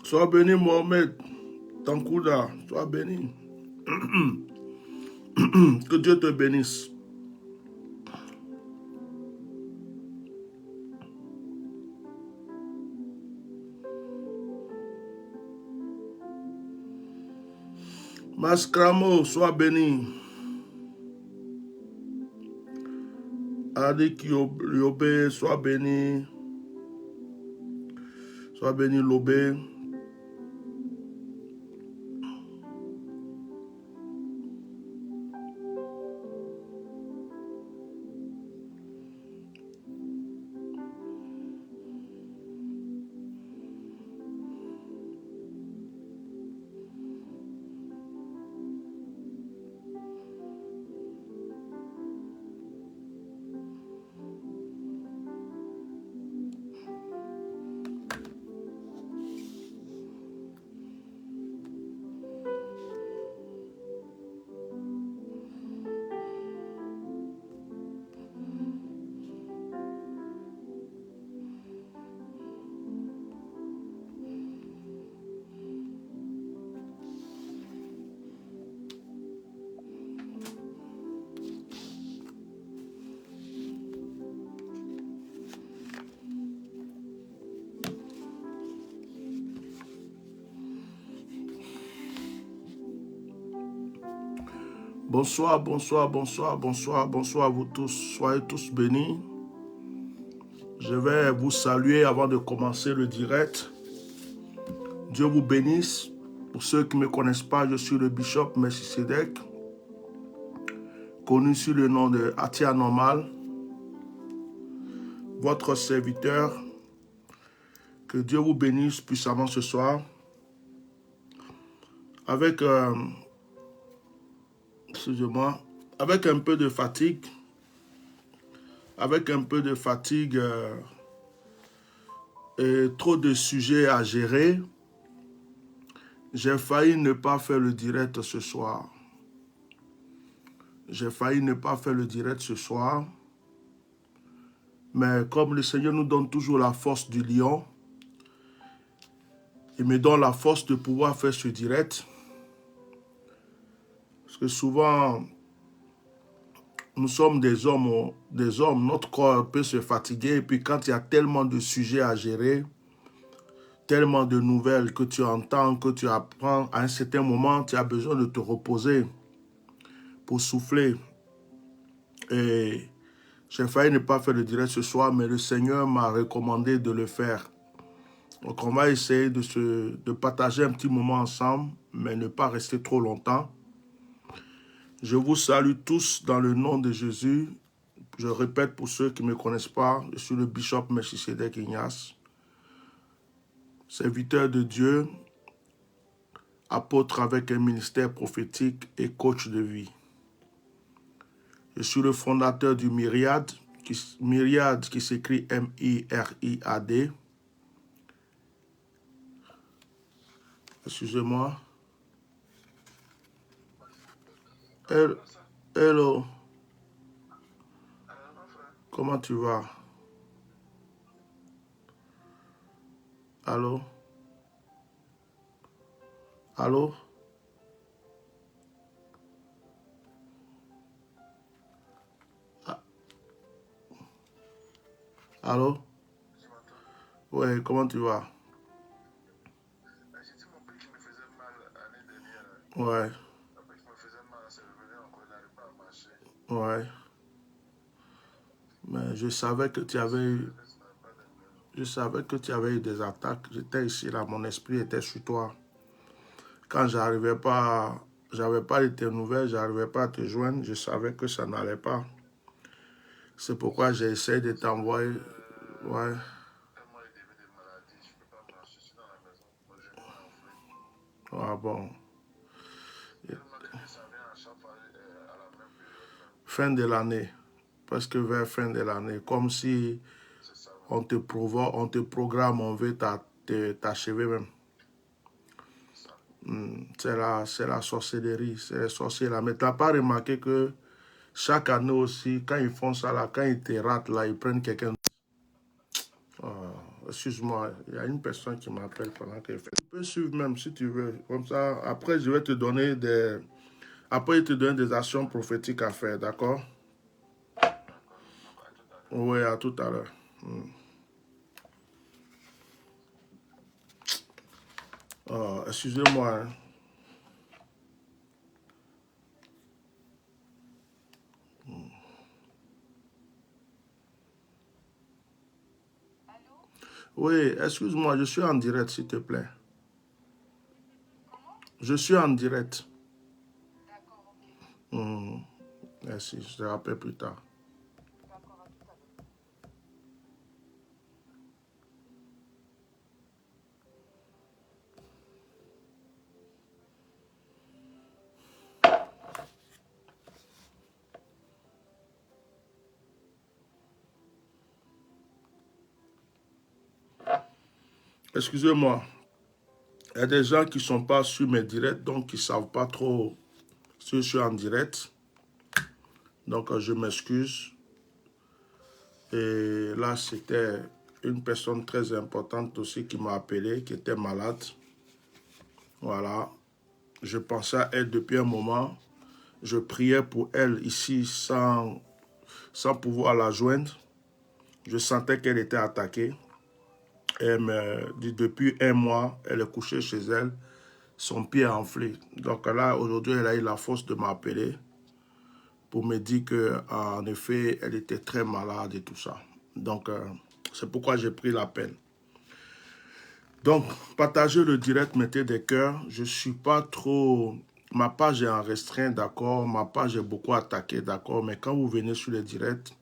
Sois béni, Mohamed. Tankouda, sois béni. Que Dieu te bénisse. Maskramo, sois béni. Adik Yobé, sois béni. Sois béni, Lobé. Bonsoir, bonsoir, bonsoir, bonsoir, bonsoir à vous tous. Soyez tous bénis. Je vais vous saluer avant de commencer le direct. Dieu vous bénisse. Pour ceux qui ne me connaissent pas, je suis le bishop Melchisedec, connu sous le nom de Atia Normal, votre serviteur. Que Dieu vous bénisse puissamment ce soir. Avec, excusez-moi, avec un peu de fatigue, et trop de sujets à gérer, j'ai failli ne pas faire le direct ce soir. Mais comme le Seigneur nous donne toujours la force du lion, il me donne la force de pouvoir faire ce direct. Parce que souvent, nous sommes des hommes, notre corps peut se fatiguer. Et puis quand il y a tellement de sujets à gérer, tellement de nouvelles que tu entends, que tu apprends, à un certain moment, tu as besoin de te reposer pour souffler. Et j'ai failli ne pas faire le direct ce soir, mais le Seigneur m'a recommandé de le faire. Donc on va essayer de partager un petit moment ensemble, mais ne pas rester trop longtemps. Je vous salue tous dans le nom de Jésus. Je répète pour ceux qui ne me connaissent pas, je suis le bishop Melchisedec Ignace, serviteur de Dieu, apôtre avec un ministère prophétique et coach de vie. Je suis le fondateur du Myriad qui s'écrit M-I-R-I-A-D. Excusez-moi. Hello. Comment tu vas? Allô? Allô? Allô? Ouais, comment tu vas? Ouais. Ouais. Mais je savais que tu avais eu des attaques. J'étais ici, là, mon esprit était sur toi. Quand j'avais pas de tes nouvelles, j'arrivais pas à te joindre, je savais que ça n'allait pas. C'est pourquoi j'ai essayé de t'envoyer. Ouais. Ah bon. Fin de l'année. Presque vers fin de l'année. Comme si on te programme, on veut t'achever même. C'est la sorcellerie, c'est les sorciers là. Mais tu n'as pas remarqué que chaque année aussi, quand ils font ça là, quand ils te ratent là, ils prennent quelqu'un. excuse-moi, il y a une personne qui m'appelle pendant qu'elle fait. Tu peux suivre même si tu veux. Comme ça, après, je vais te donner des... Après, je te donne des actions prophétiques à faire, d'accord? Oui, à tout à l'heure. Oh, excusez-moi. Hein. Oui, excuse-moi, je suis en direct, s'il te plaît. Je suis en direct. Hmm, merci, je te rappelle plus tard. Excusez-moi, il y a des gens qui ne sont pas sur mes directs, donc qui ne savent pas trop si je suis en direct. Donc, je m'excuse. Et là, c'était une personne très importante aussi qui m'a appelé, qui était malade. Voilà. Je pensais à elle depuis un moment. Je priais pour elle ici sans pouvoir la joindre. Je sentais qu'elle était attaquée. Elle me dit depuis un mois, elle est couchée chez elle. Son pied est enflé. Donc là, aujourd'hui, elle a eu la force de m'appeler pour me dire qu'en effet, elle était très malade et tout ça. Donc, c'est pourquoi j'ai pris l'appel. Donc, partagez le direct, mettez des cœurs. Je ne suis pas trop... Ma page est en restreint, d'accord. Ma page est beaucoup attaquée, d'accord. Mais quand vous venez sur les directs,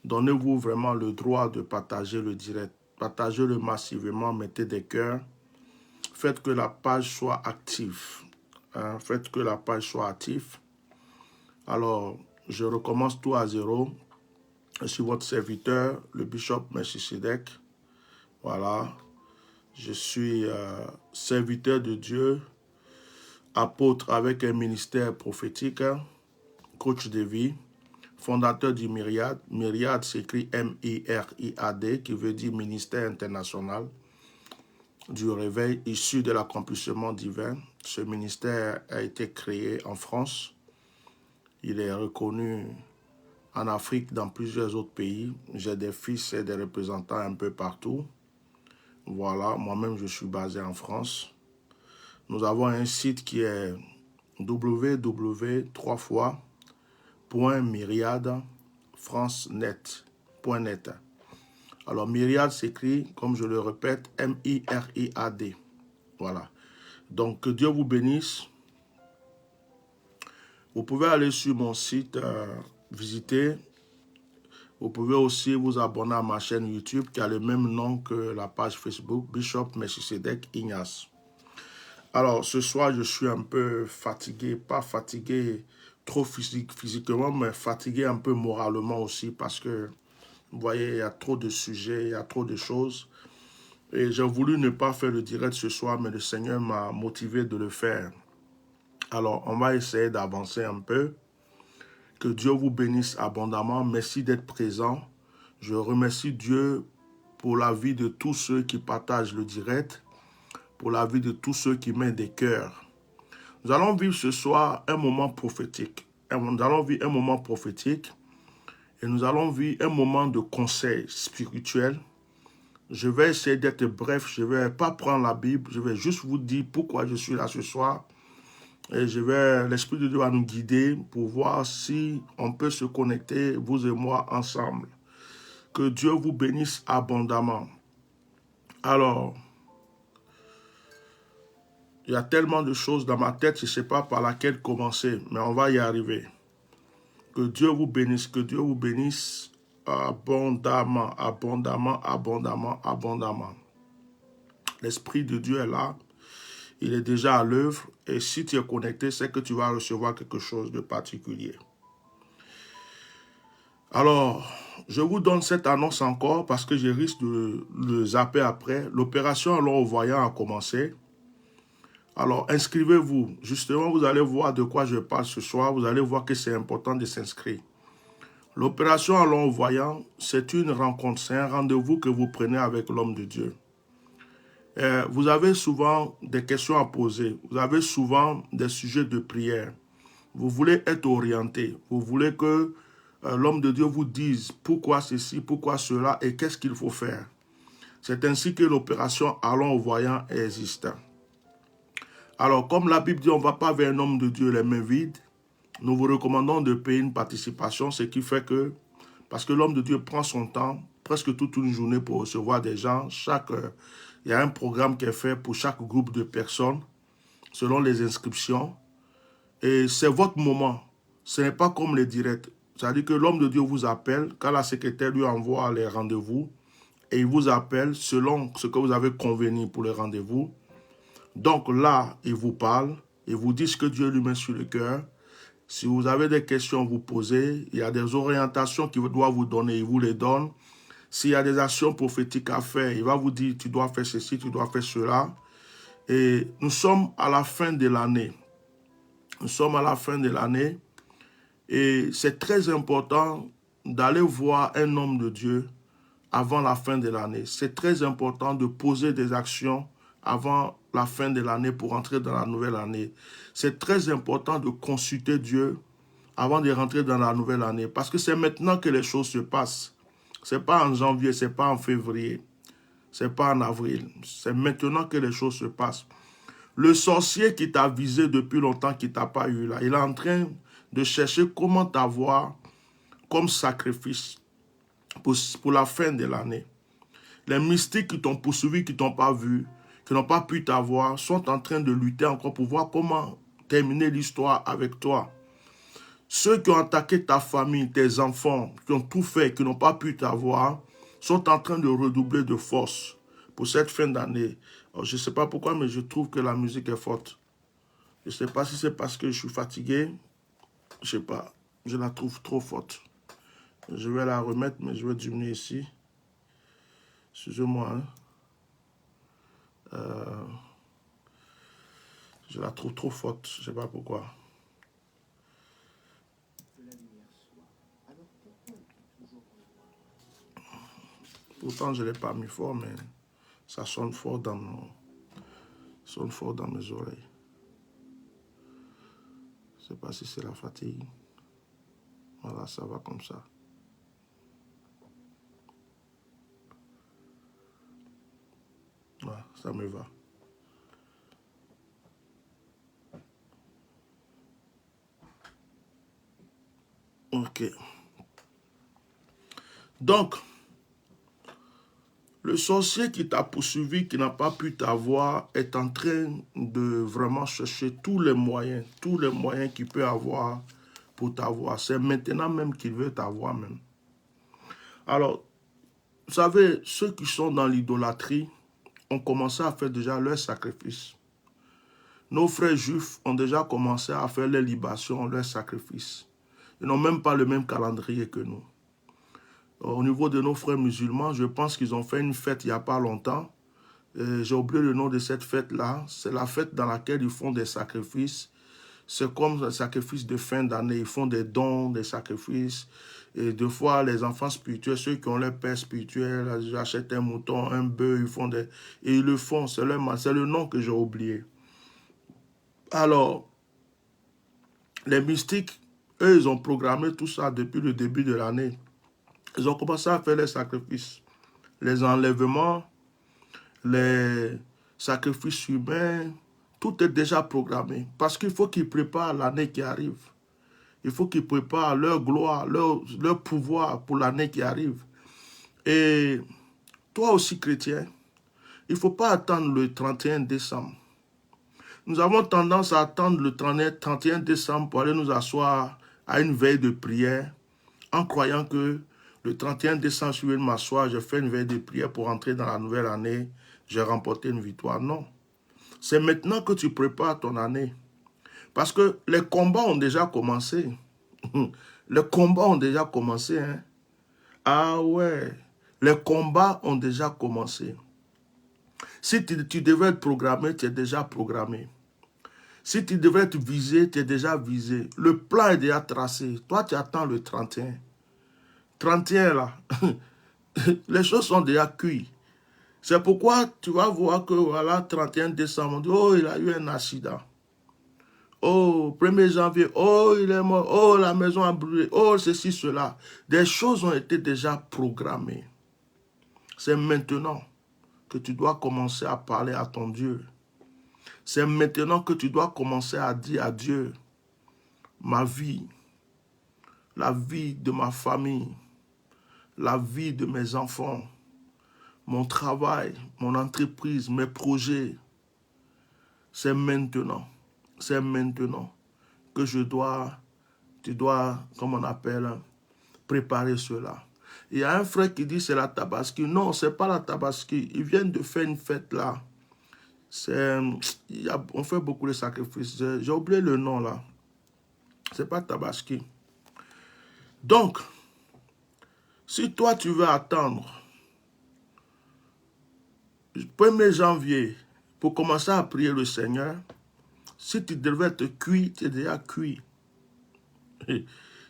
donnez-vous vraiment le droit de partager le direct. Partagez-le massivement, mettez des cœurs. Faites que la page soit active. Hein? Faites que la page soit active. Alors, je recommence tout à zéro. Je suis votre serviteur, le bishop Melchisedec. Voilà. Je suis serviteur de Dieu, apôtre avec un ministère prophétique, coach de vie, fondateur du Myriade. Myriade s'écrit M-I-R-I-A-D, qui veut dire ministère international du réveil issu de l'accomplissement divin. Ce ministère a été créé en France. Il est reconnu en Afrique, dans plusieurs autres pays. J'ai des fils et des représentants un peu partout. Voilà, moi-même je suis basé en France. Nous avons un site qui est www.myriadefrancenet.net. Alors, Myriade s'écrit, comme je le répète, M-I-R-I-A-D. Voilà. Donc, que Dieu vous bénisse. Vous pouvez aller sur mon site, visiter. Vous pouvez aussi vous abonner à ma chaîne YouTube qui a le même nom que la page Facebook, Bishop Melchisedec Ignace. Alors, ce soir, je suis un peu fatigué, pas fatigué trop physiquement, mais fatigué un peu moralement aussi parce que, vous voyez, il y a trop de sujets, il y a trop de choses. Et j'ai voulu ne pas faire le direct ce soir, mais le Seigneur m'a motivé de le faire. Alors, on va essayer d'avancer un peu. Que Dieu vous bénisse abondamment. Merci d'être présent. Je remercie Dieu pour la vie de tous ceux qui partagent le direct, pour la vie de tous ceux qui mettent des cœurs. Nous allons vivre ce soir un moment prophétique. Nous allons vivre un moment prophétique et nous allons vivre un moment de conseil spirituel. Je vais essayer d'être bref, je ne vais pas prendre la Bible, je vais juste vous dire pourquoi je suis là ce soir. Et l'Esprit de Dieu va nous guider pour voir si on peut se connecter, vous et moi, ensemble. Que Dieu vous bénisse abondamment. Alors, il y a tellement de choses dans ma tête, je ne sais pas par laquelle commencer, mais on va y arriver. Que Dieu vous bénisse abondamment, abondamment, abondamment, abondamment. L'Esprit de Dieu est là, il est déjà à l'œuvre, et si tu es connecté, c'est que tu vas recevoir quelque chose de particulier. Alors, je vous donne cette annonce encore parce que je risque de le zapper après. L'opération Alors au Voyant a commencé. Alors, inscrivez-vous. Justement, vous allez voir de quoi je parle ce soir. Vous allez voir que c'est important de s'inscrire. L'opération Allons au voyant, c'est une rencontre, c'est un rendez-vous que vous prenez avec l'homme de Dieu. Vous avez souvent des questions à poser, vous avez souvent des sujets de prière. Vous voulez être orienté, vous voulez que l'homme de Dieu vous dise pourquoi ceci, pourquoi cela et qu'est-ce qu'il faut faire. C'est ainsi que l'opération Allons au voyant existe. Alors, comme la Bible dit, on ne va pas vers un homme de Dieu les mains vides, nous vous recommandons de payer une participation, ce qui fait que, parce que l'homme de Dieu prend son temps, presque toute une journée pour recevoir des gens, il y a un programme qui est fait pour chaque groupe de personnes, selon les inscriptions, et c'est votre moment. Ce n'est pas comme les directs. C'est-à-dire que l'homme de Dieu vous appelle, quand la secrétaire lui envoie les rendez-vous, et il vous appelle selon ce que vous avez convenu pour les rendez-vous. Donc là, il vous parle, il vous dit ce que Dieu lui met sur le cœur. Si vous avez des questions, vous posez. Il y a des orientations qu'il doit vous donner, il vous les donne. S'il y a des actions prophétiques à faire, il va vous dire, tu dois faire ceci, tu dois faire cela. Et nous sommes à la fin de l'année. Nous sommes à la fin de l'année. Et c'est très important d'aller voir un homme de Dieu avant la fin de l'année. C'est très important de poser des actions avant la fin de l'année pour entrer dans la nouvelle année. C'est très important de consulter Dieu avant de rentrer dans la nouvelle année. Parce que c'est maintenant que les choses se passent. Ce n'est pas en janvier, ce n'est pas en février, ce n'est pas en avril. C'est maintenant que les choses se passent. Le sorcier qui t'a visé depuis longtemps, qui ne t'a pas eu là, il est en train de chercher comment t'avoir comme sacrifice pour la fin de l'année. Les mystiques qui t'ont poursuivi, qui ne t'ont pas vu, qui n'ont pas pu t'avoir, sont en train de lutter encore pour voir comment terminer l'histoire avec toi. Ceux qui ont attaqué ta famille, tes enfants, qui ont tout fait, qui n'ont pas pu t'avoir, sont en train de redoubler de force pour cette fin d'année. Je ne sais pas pourquoi, mais je trouve que la musique est forte. Je ne sais pas si c'est parce que je suis fatigué. Je ne sais pas. Je la trouve trop forte. Je vais la remettre, mais je vais diminuer ici. Excusez-moi. Je la trouve trop forte. Je ne sais pas pourquoi. Pourtant, je ne l'ai pas mis fort, mais ça sonne fort dans mes oreilles. Je ne sais pas si c'est la fatigue. Voilà, ça va comme ça. Voilà, ça me va. Ok. Donc, le sorcier qui t'a poursuivi, qui n'a pas pu t'avoir, est en train de vraiment chercher tous les moyens qu'il peut avoir pour t'avoir. C'est maintenant même qu'il veut t'avoir même. Alors, vous savez, ceux qui sont dans l'idolâtrie ont commencé à faire déjà leur sacrifice. Nos frères juifs ont déjà commencé à faire les libations, leurs sacrifices. Ils n'ont même pas le même calendrier que nous. Au niveau de nos frères musulmans, je pense qu'ils ont fait une fête il n'y a pas longtemps. J'ai oublié le nom de cette fête-là. C'est la fête dans laquelle ils font des sacrifices. C'est comme un sacrifice de fin d'année. Ils font des dons, des sacrifices. Et deux fois, les enfants spirituels, ceux qui ont leur père spirituel, ils achètent un mouton, un bœuf, ils font des... Et ils le font, c'est le nom que j'ai oublié. Alors, les mystiques, eux, ils ont programmé tout ça depuis le début de l'année. Ils ont commencé à faire les sacrifices, les enlèvements, les sacrifices humains. Tout est déjà programmé. Parce qu'il faut qu'ils préparent l'année qui arrive. Il faut qu'ils préparent leur gloire, leur pouvoir pour l'année qui arrive. Et toi aussi, chrétien, il ne faut pas attendre le 31 décembre. Nous avons tendance à attendre le 31 décembre pour aller nous asseoir à une veille de prière en croyant que le 31 décembre, je vais m'asseoir, je fais une veille de prière pour entrer dans la nouvelle année, j'ai remporté une victoire. Non. C'est maintenant que tu prépares ton année. Parce que les combats ont déjà commencé. Les combats ont déjà commencé. Hein? Ah ouais. Les combats ont déjà commencé. Si tu devais être programmé, tu es déjà programmé. Si tu devais être visé, tu es déjà visé. Le plan est déjà tracé. Toi, tu attends le 31. 31 là, les choses sont déjà cuites. C'est pourquoi tu vas voir que voilà, 31 décembre, on dit, oh, il a eu un accident. Oh, 1er janvier, oh, il est mort, oh, la maison a brûlé, oh, ceci, cela. Des choses ont été déjà programmées. C'est maintenant que tu dois commencer à parler à ton Dieu. C'est maintenant que tu dois commencer à dire à Dieu, ma vie, la vie de ma famille, la vie de mes enfants, mon travail, mon entreprise, mes projets. C'est maintenant que tu dois, comme on appelle, préparer cela. Il y a un frère qui dit c'est la Tabaski. Non, c'est pas la Tabaski. Ils viennent de faire une fête là. On fait beaucoup de sacrifices. J'ai oublié le nom là. C'est pas Tabaski. Donc, si toi tu veux attendre 1er janvier pour commencer à prier le Seigneur, si tu devais te cuire, tu es déjà cuit.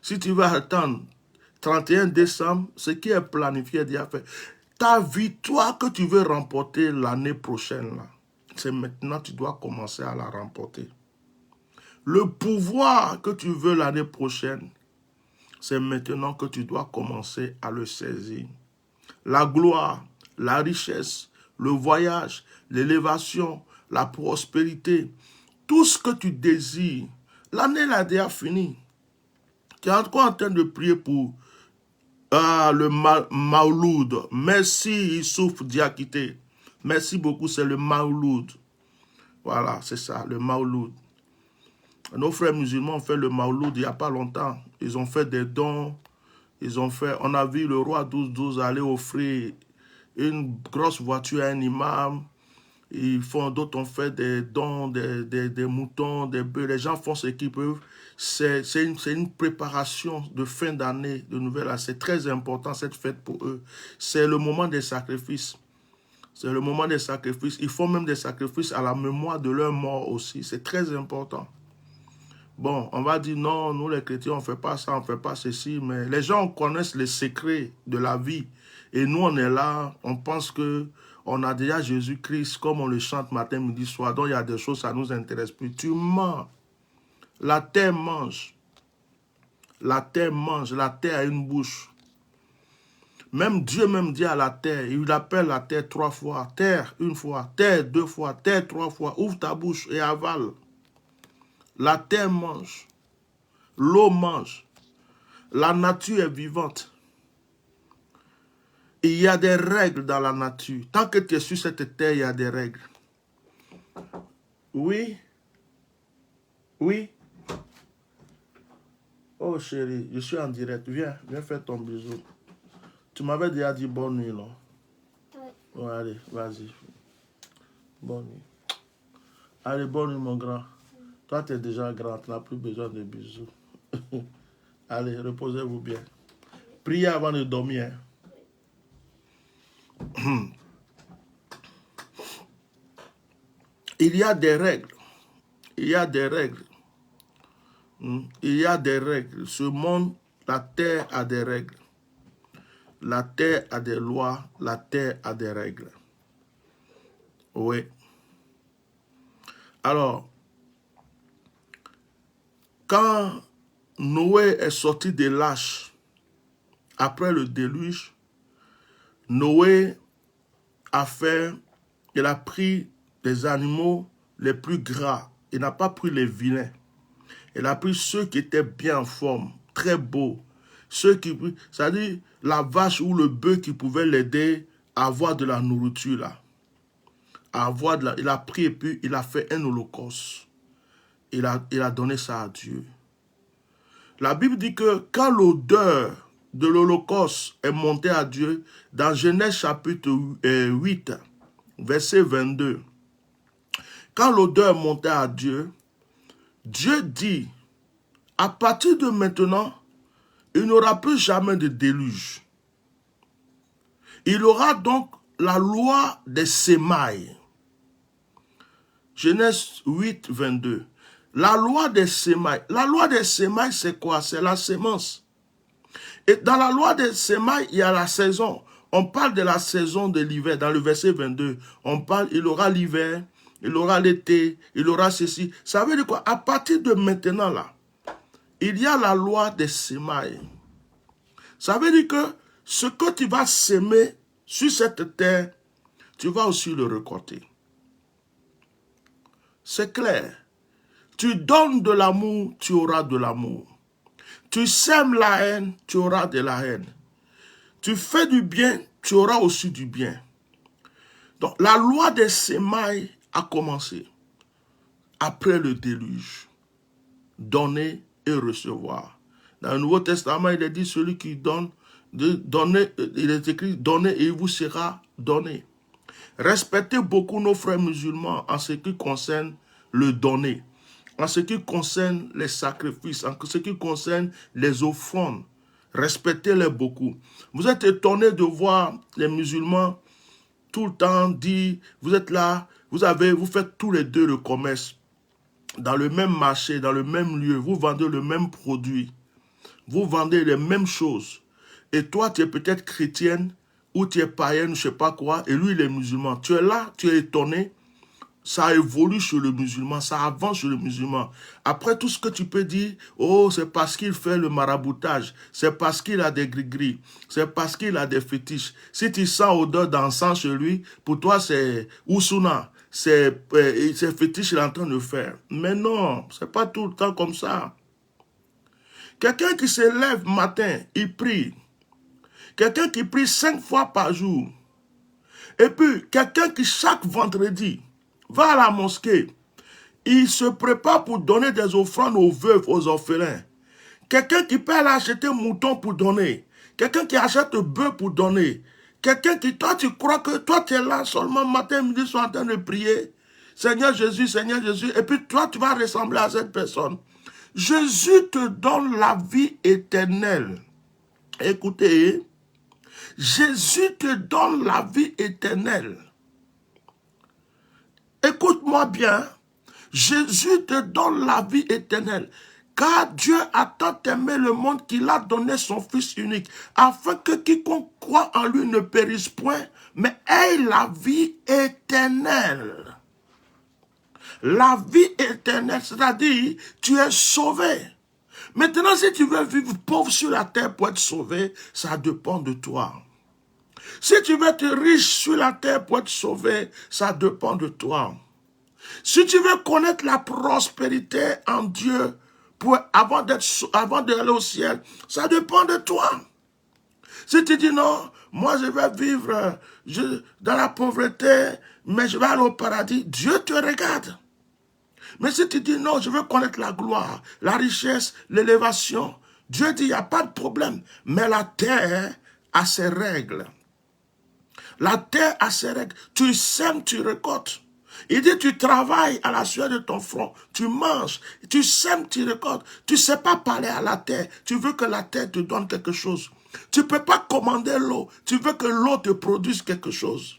Si tu vas attendre 31 décembre, ce qui est planifié est déjà fait. Ta victoire que tu veux remporter l'année prochaine, là, c'est maintenant que tu dois commencer à la remporter. Le pouvoir que tu veux l'année prochaine, c'est maintenant que tu dois commencer à le saisir. La gloire, la richesse, le voyage, l'élévation, la prospérité, tout ce que tu désires, l'année là déjà fini. Tu es encore en train de prier pour le Mauloud. Merci Issouf Diakité. Merci beaucoup, c'est le Mauloud. Voilà, c'est ça, le Mauloud. Nos frères musulmans ont fait le Mauloud il n'y a pas longtemps. Ils ont fait des dons. On a vu le roi 12-12 aller offrir une grosse voiture à un imam. D'autres ont fait des dons, des moutons, des bœufs. Les gens font ce qu'ils peuvent. C'est une préparation de fin d'année, de nouvelle année. C'est très important cette fête pour eux. C'est le moment des sacrifices. C'est le moment des sacrifices. Ils font même des sacrifices à la mémoire de leur mort aussi. C'est très important. Bon, on va dire non, nous les chrétiens, on ne fait pas ça, on ne fait pas ceci, mais les gens connaissent les secrets de la vie. Et nous, on est là, on pense que on a déjà Jésus-Christ, comme on le chante matin, midi, soir. Donc, il y a des choses, ça ne nous intéresse plus. Tu mens. La terre mange. La terre mange. La terre a une bouche. Même Dieu même dit à la terre, il appelle la terre 3 fois. Terre, 1 fois. Terre, 2 fois. Terre, 3 fois. Ouvre ta bouche et avale. La terre mange. L'eau mange. La nature est vivante. Il y a des règles dans la nature. Tant que tu es sur cette terre, il y a des règles. Oui. Oui. Oh chérie, je suis en direct. Viens faire ton bisou. Tu m'avais déjà dit bonne nuit, non? Oui. Ouais, allez, vas-y. Bonne nuit. Allez, bonne nuit, mon grand. Toi, tu es déjà grand, tu n'as plus besoin de bisous. Allez, reposez-vous bien. Priez avant de dormir. Il y a des règles. Il y a des règles. Il y a des règles. Ce monde, la terre a des règles. La terre a des lois. La terre a des règles. Oui. Alors, quand Noé est sorti de l'arche, après le déluge, Noé il a pris des animaux les plus gras. Il n'a pas pris les vilains. Il a pris ceux qui étaient bien en forme, très beaux. C'est-à-dire la vache ou le bœuf qui pouvait l'aider à avoir de la nourriture là. Il a pris et puis il a fait un holocauste. Il a donné ça à Dieu. La Bible dit que quand l'odeur de l'holocauste est montée à Dieu, dans Genèse chapitre 8, verset 22, quand l'odeur montait à Dieu, Dieu dit, à partir de maintenant, il n'y aura plus jamais de déluge. Il y aura donc la loi des semailles. Genèse 8, 22. La loi des semailles. La loi des semailles, c'est quoi? C'est la sémence. Et dans la loi des semailles, il y a la saison. On parle de la saison de l'hiver. Dans le verset 22, on parle, il aura l'hiver, il aura l'été, il aura ceci. Ça veut dire quoi? À partir de maintenant, là, il y a la loi des semailles. Ça veut dire que ce que tu vas s'aimer sur cette terre, tu vas aussi le récolter. C'est clair. Tu donnes de l'amour, tu auras de l'amour. Tu sèmes la haine, tu auras de la haine. Tu fais du bien, tu auras aussi du bien. Donc, la loi des semailles a commencé après le déluge. Donner et recevoir. Dans le Nouveau Testament, il est dit, celui qui donne, donner, il est écrit, donnez et il vous sera donné. Respectez beaucoup nos frères musulmans en ce qui concerne le donner, en ce qui concerne les sacrifices, en ce qui concerne les offrandes. Respectez-les beaucoup. Vous êtes étonnés de voir les musulmans tout le temps dire, vous êtes là, vous faites tous les deux le commerce, dans le même marché, dans le même lieu, vous vendez le même produit, vous vendez les mêmes choses. Et toi, tu es peut-être chrétienne, ou tu es païenne, je ne sais pas quoi, et lui, il est musulman. Tu es là, tu es étonné, ça évolue sur le musulman, ça avance sur le musulman. Après, tout ce que tu peux dire, oh, c'est parce qu'il fait le maraboutage, c'est parce qu'il a des gris-gris, c'est parce qu'il a des fétiches. Si tu sens odeur d'encens chez lui, pour toi, c'est Usuna, c'est fétiche qu'il est en train de faire. Mais non, c'est pas tout le temps comme ça. Quelqu'un qui se lève matin, il prie. Quelqu'un qui prie 5 fois par jour. Et puis, quelqu'un qui chaque vendredi va à la mosquée, il se prépare pour donner des offrandes aux veuves, aux orphelins. Quelqu'un qui peut aller acheter mouton pour donner. Quelqu'un qui achète bœuf pour donner. Quelqu'un qui, toi, tu crois que toi, tu es là seulement matin, midi, soir en train de prier. Seigneur Jésus, et puis toi, tu vas ressembler à cette personne. Jésus te donne la vie éternelle. Écoutez, Jésus te donne la vie éternelle. Écoute-moi bien, Jésus te donne la vie éternelle. Car Dieu a tant aimé le monde qu'il a donné son Fils unique, afin que quiconque croit en lui ne périsse point, mais ait la vie éternelle. La vie éternelle, c'est-à-dire, tu es sauvé. Maintenant, si tu veux vivre pauvre sur la terre pour être sauvé, ça dépend de toi. Si tu veux être riche sur la terre pour être sauvé, ça dépend de toi. Si tu veux connaître la prospérité en Dieu avant d'aller au ciel, ça dépend de toi. Si tu dis non, moi je vais vivre dans la pauvreté, mais je vais aller au paradis, Dieu te regarde. Mais si tu dis non, je veux connaître la gloire, la richesse, l'élévation, Dieu dit il n'y a pas de problème. Mais la terre a ses règles. La terre a ses règles. Tu sèmes, tu récoltes. Il dit, tu travailles à la sueur de ton front, tu manges, tu sèmes, tu récoltes. Tu ne sais pas parler à la terre, tu veux que la terre te donne quelque chose. Tu ne peux pas commander l'eau, tu veux que l'eau te produise quelque chose.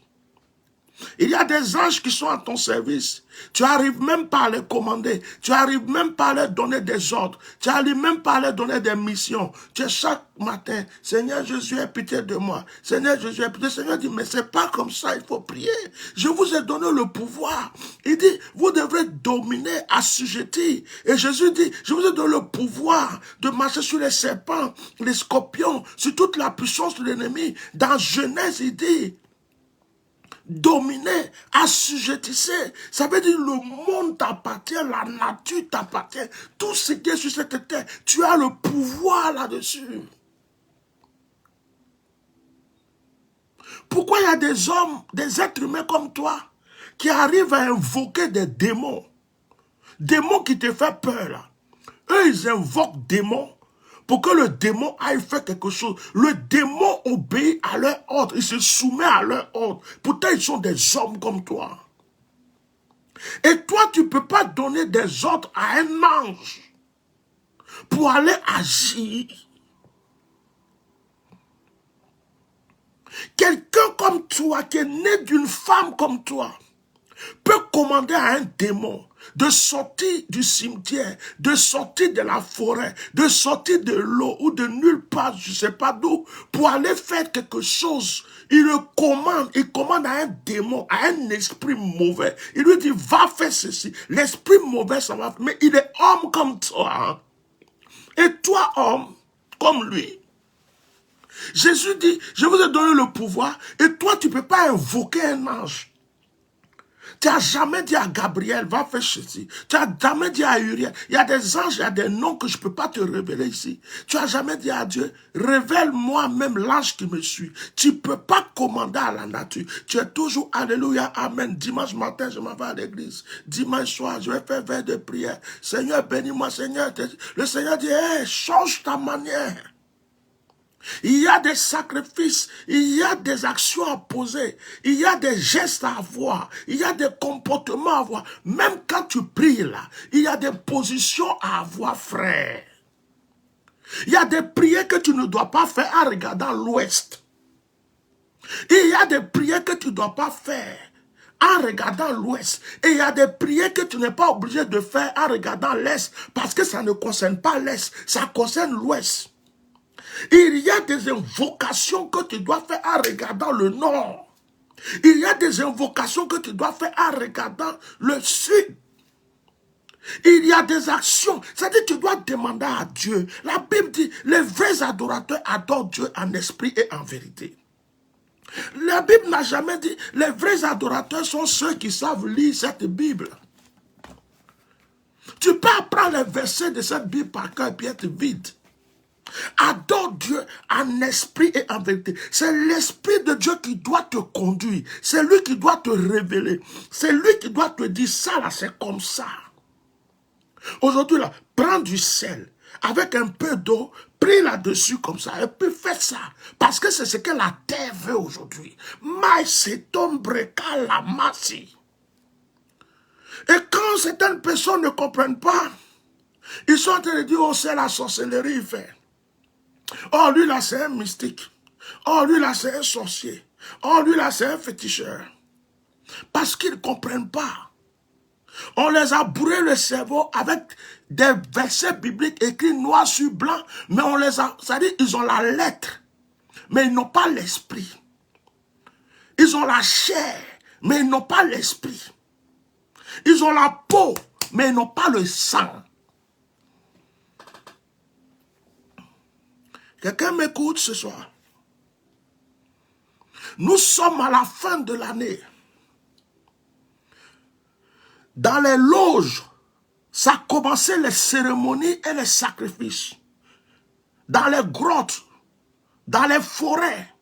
Il y a des anges qui sont à ton service. Tu n'arrives même pas à les commander. Tu n'arrives même pas à leur donner des ordres. Tu n'arrives même pas à leur donner des missions. Tu es chaque matin, Seigneur Jésus, aie pitié de moi. Seigneur Jésus, aie pitié. Seigneur dit, mais ce n'est pas comme ça, il faut prier. Je vous ai donné le pouvoir. Il dit, vous devrez dominer, assujettir. Et Jésus dit, je vous ai donné le pouvoir de marcher sur les serpents, les scorpions, sur toute la puissance de l'ennemi. Dans Genèse, il dit, dominer, assujettissez. Ça veut dire le monde t'appartient, la nature t'appartient. Tout ce qui est sur cette terre, tu as le pouvoir là-dessus. Pourquoi il y a des hommes, des êtres humains comme toi, qui arrivent à invoquer des démons? Démons qui te font peur là. Eux, ils invoquent démons pour que le démon aille faire quelque chose. Le démon obéit à leur ordre. Il se soumet à leur ordre. Pourtant, ils sont des hommes comme toi. Et toi, tu ne peux pas donner des ordres à un ange pour aller agir. Quelqu'un comme toi, qui est né d'une femme comme toi, peut commander à un démon de sortir du cimetière, de sortir de la forêt, de sortir de l'eau ou de nulle part, je ne sais pas d'où, pour aller faire quelque chose. Il commande à un démon, à un esprit mauvais. Il lui dit, va faire ceci. L'esprit mauvais, ça va. Mais il est homme comme toi. Et toi, homme, comme lui. Jésus dit, je vous ai donné le pouvoir, et toi, tu ne peux pas invoquer un ange. Tu n'as jamais dit à Gabriel, va faire ceci. Tu n'as jamais dit à Uriel. Il y a des anges, il y a des noms que je ne peux pas te révéler ici. Tu n'as jamais dit à Dieu, révèle-moi même l'ange qui me suit. Tu ne peux pas commander à la nature. Tu es toujours, alléluia, amen. Dimanche matin, je m'en vais à l'église. Dimanche soir, je vais faire veille de prière. Seigneur, bénis-moi, Seigneur. Le Seigneur dit, hey, change ta manière. Il y a des sacrifices, il y a des actions à poser, il y a des gestes à avoir, il y a des comportements à avoir. Même quand tu pries là, il y a des positions à avoir, frère. Il y a des prières que tu ne dois pas faire en regardant l'ouest. Il y a des prières que tu ne dois pas faire en regardant l'ouest. Et il y a des prières que tu n'es pas obligé de faire en regardant l'est, parce que ça ne concerne pas l'est, ça concerne l'ouest. Il y a des invocations que tu dois faire en regardant le nord. Il y a des invocations que tu dois faire en regardant le sud. Il y a des actions. C'est-à-dire que tu dois demander à Dieu. La Bible dit, les vrais adorateurs adorent Dieu en esprit et en vérité. La Bible n'a jamais dit, les vrais adorateurs sont ceux qui savent lire cette Bible. Tu peux apprendre les versets de cette Bible par cœur et puis être vide. Adore Dieu en esprit et en vérité. C'est l'esprit de Dieu qui doit te conduire. C'est lui qui doit te révéler. C'est lui qui doit te dire ça là, c'est comme ça. Aujourd'hui là, prends du sel avec un peu d'eau, prie là-dessus comme ça et puis fais ça. Parce que c'est ce que la terre veut aujourd'hui. Mais c'est tombre la masse. Et quand certaines personnes ne comprennent pas, ils sont en train de dire, oh c'est la sorcellerie il fait. Oh, lui là, c'est un mystique. Oh, lui là, c'est un sorcier. Oh, lui là, c'est un féticheur. Parce qu'ils ne comprennent pas. On les a bourré le cerveau avec des versets bibliques écrits noir sur blanc, mais on les a, c'est-à-dire ils ont la lettre, mais ils n'ont pas l'esprit. Ils ont la chair, mais ils n'ont pas l'esprit. Ils ont la peau, mais ils n'ont pas le sang. Quelqu'un m'écoute ce soir. Nous sommes à la fin de l'année. Dans les loges, ça a commencé les cérémonies et les sacrifices. Dans les grottes, dans les forêts,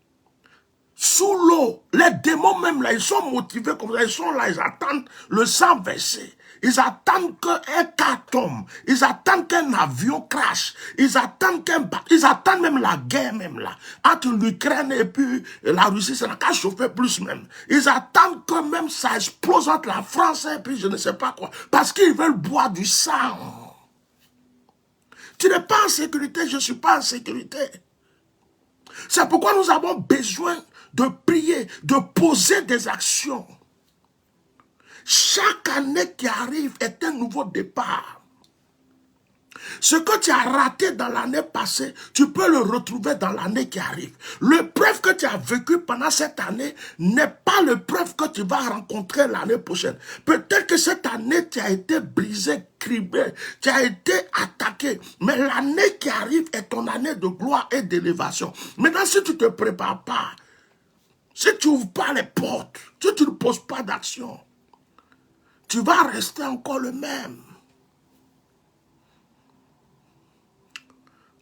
sous l'eau, les démons même là, ils sont motivés comme ça, ils sont là, ils attendent le sang versé. Ils attendent qu'un cas tombe. Ils attendent qu'un avion crash. Ils attendent ils attendent même la guerre même là. Entre l'Ukraine et puis la Russie, ça n'a qu'à chauffer plus même. Ils attendent que même ça explose entre la France et puis je ne sais pas quoi. Parce qu'ils veulent boire du sang. Tu n'es pas en sécurité, je ne suis pas en sécurité. C'est pourquoi nous avons besoin de prier, de poser des actions. Chaque année qui arrive est un nouveau départ. Ce que tu as raté dans l'année passée, tu peux le retrouver dans l'année qui arrive. L'épreuve que tu as vécue pendant cette année n'est pas l'épreuve que tu vas rencontrer l'année prochaine. Peut-être que cette année, tu as été brisé, cribé, tu as été attaqué. Mais l'année qui arrive est ton année de gloire et d'élévation. Maintenant, si tu ne te prépares pas, si tu n'ouvres pas les portes, si tu ne poses pas d'action, tu vas rester encore le même.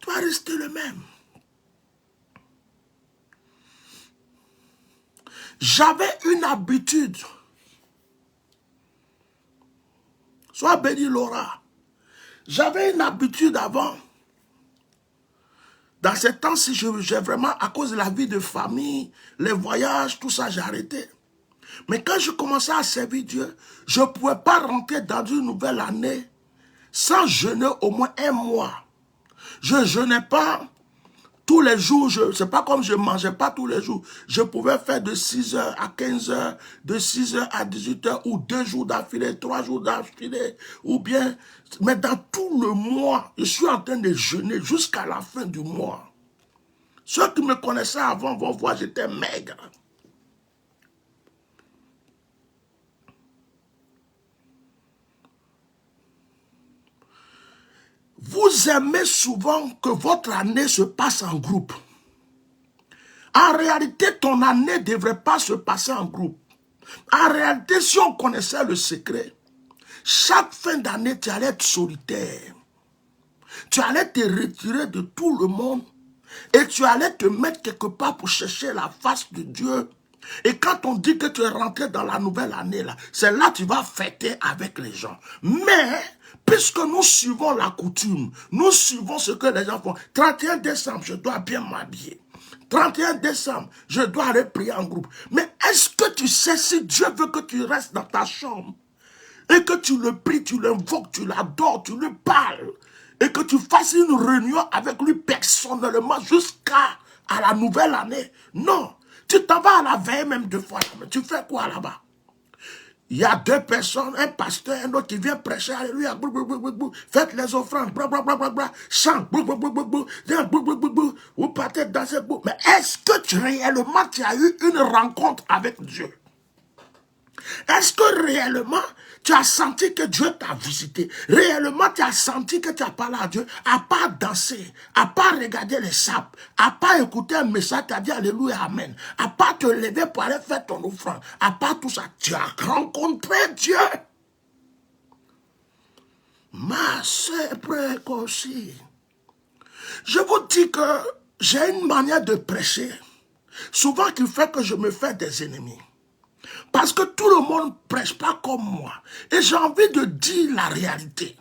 Tu vas rester le même. J'avais une habitude. Sois béni Laura. J'avais une habitude avant. Dans ces temps-ci, j'ai vraiment, à cause de la vie de famille, les voyages, tout ça, j'ai arrêté. Mais quand je commençais à servir Dieu, je ne pouvais pas rentrer dans une nouvelle année sans jeûner au moins un mois. Je ne jeûnais pas Tous les jours, c'est pas comme je ne mangeais pas tous les jours. Je pouvais faire de 6h à 15h, de 6h à 18h, ou 2 jours d'affilée, 3 jours d'affilée, ou bien, mais dans tout le mois, je suis en train de jeûner jusqu'à la fin du mois. Ceux qui me connaissaient avant vont voir, j'étais maigre. Vous aimez souvent que votre année se passe en groupe. En réalité, ton année ne devrait pas se passer en groupe. En réalité, si on connaissait le secret, chaque fin d'année, tu allais être solitaire. Tu allais te retirer de tout le monde et tu allais te mettre quelque part pour chercher la face de Dieu. Et quand on dit que tu es rentré dans la nouvelle année, là, c'est là que tu vas fêter avec les gens. Mais, puisque nous suivons la coutume, nous suivons ce que les gens font. 31 décembre, je dois bien m'habiller. 31 décembre, je dois aller prier en groupe. Mais est-ce que tu sais si Dieu veut que tu restes dans ta chambre et que tu le pries, tu l'invoques, tu l'adores, tu lui parles et que tu fasses une réunion avec lui personnellement jusqu'à la nouvelle année? Non. Tu t'en vas à la veille même 2 fois. Mais tu fais quoi là-bas? Il y a 2 personnes, un pasteur, un autre qui vient prêcher, alléluia, faites les offrandes, chante, vous partez danser. Mais est-ce que réellement tu as eu une rencontre avec Dieu? Est-ce que réellement tu as senti que Dieu t'a visité? Réellement tu as senti que tu as parlé à Dieu, à pas danser, à pas regarder les sapes, à pas écouter un message, tu as dit alléluia, amen, à pas te lever pour aller faire ton offrande, à pas tout ça, tu as rencontré Dieu. Ma sœur précoce, je vous dis que j'ai une manière de prêcher, souvent qui fait que je me fais des ennemis. Parce que tout le monde ne prêche pas comme moi. Et j'ai envie de dire la réalité.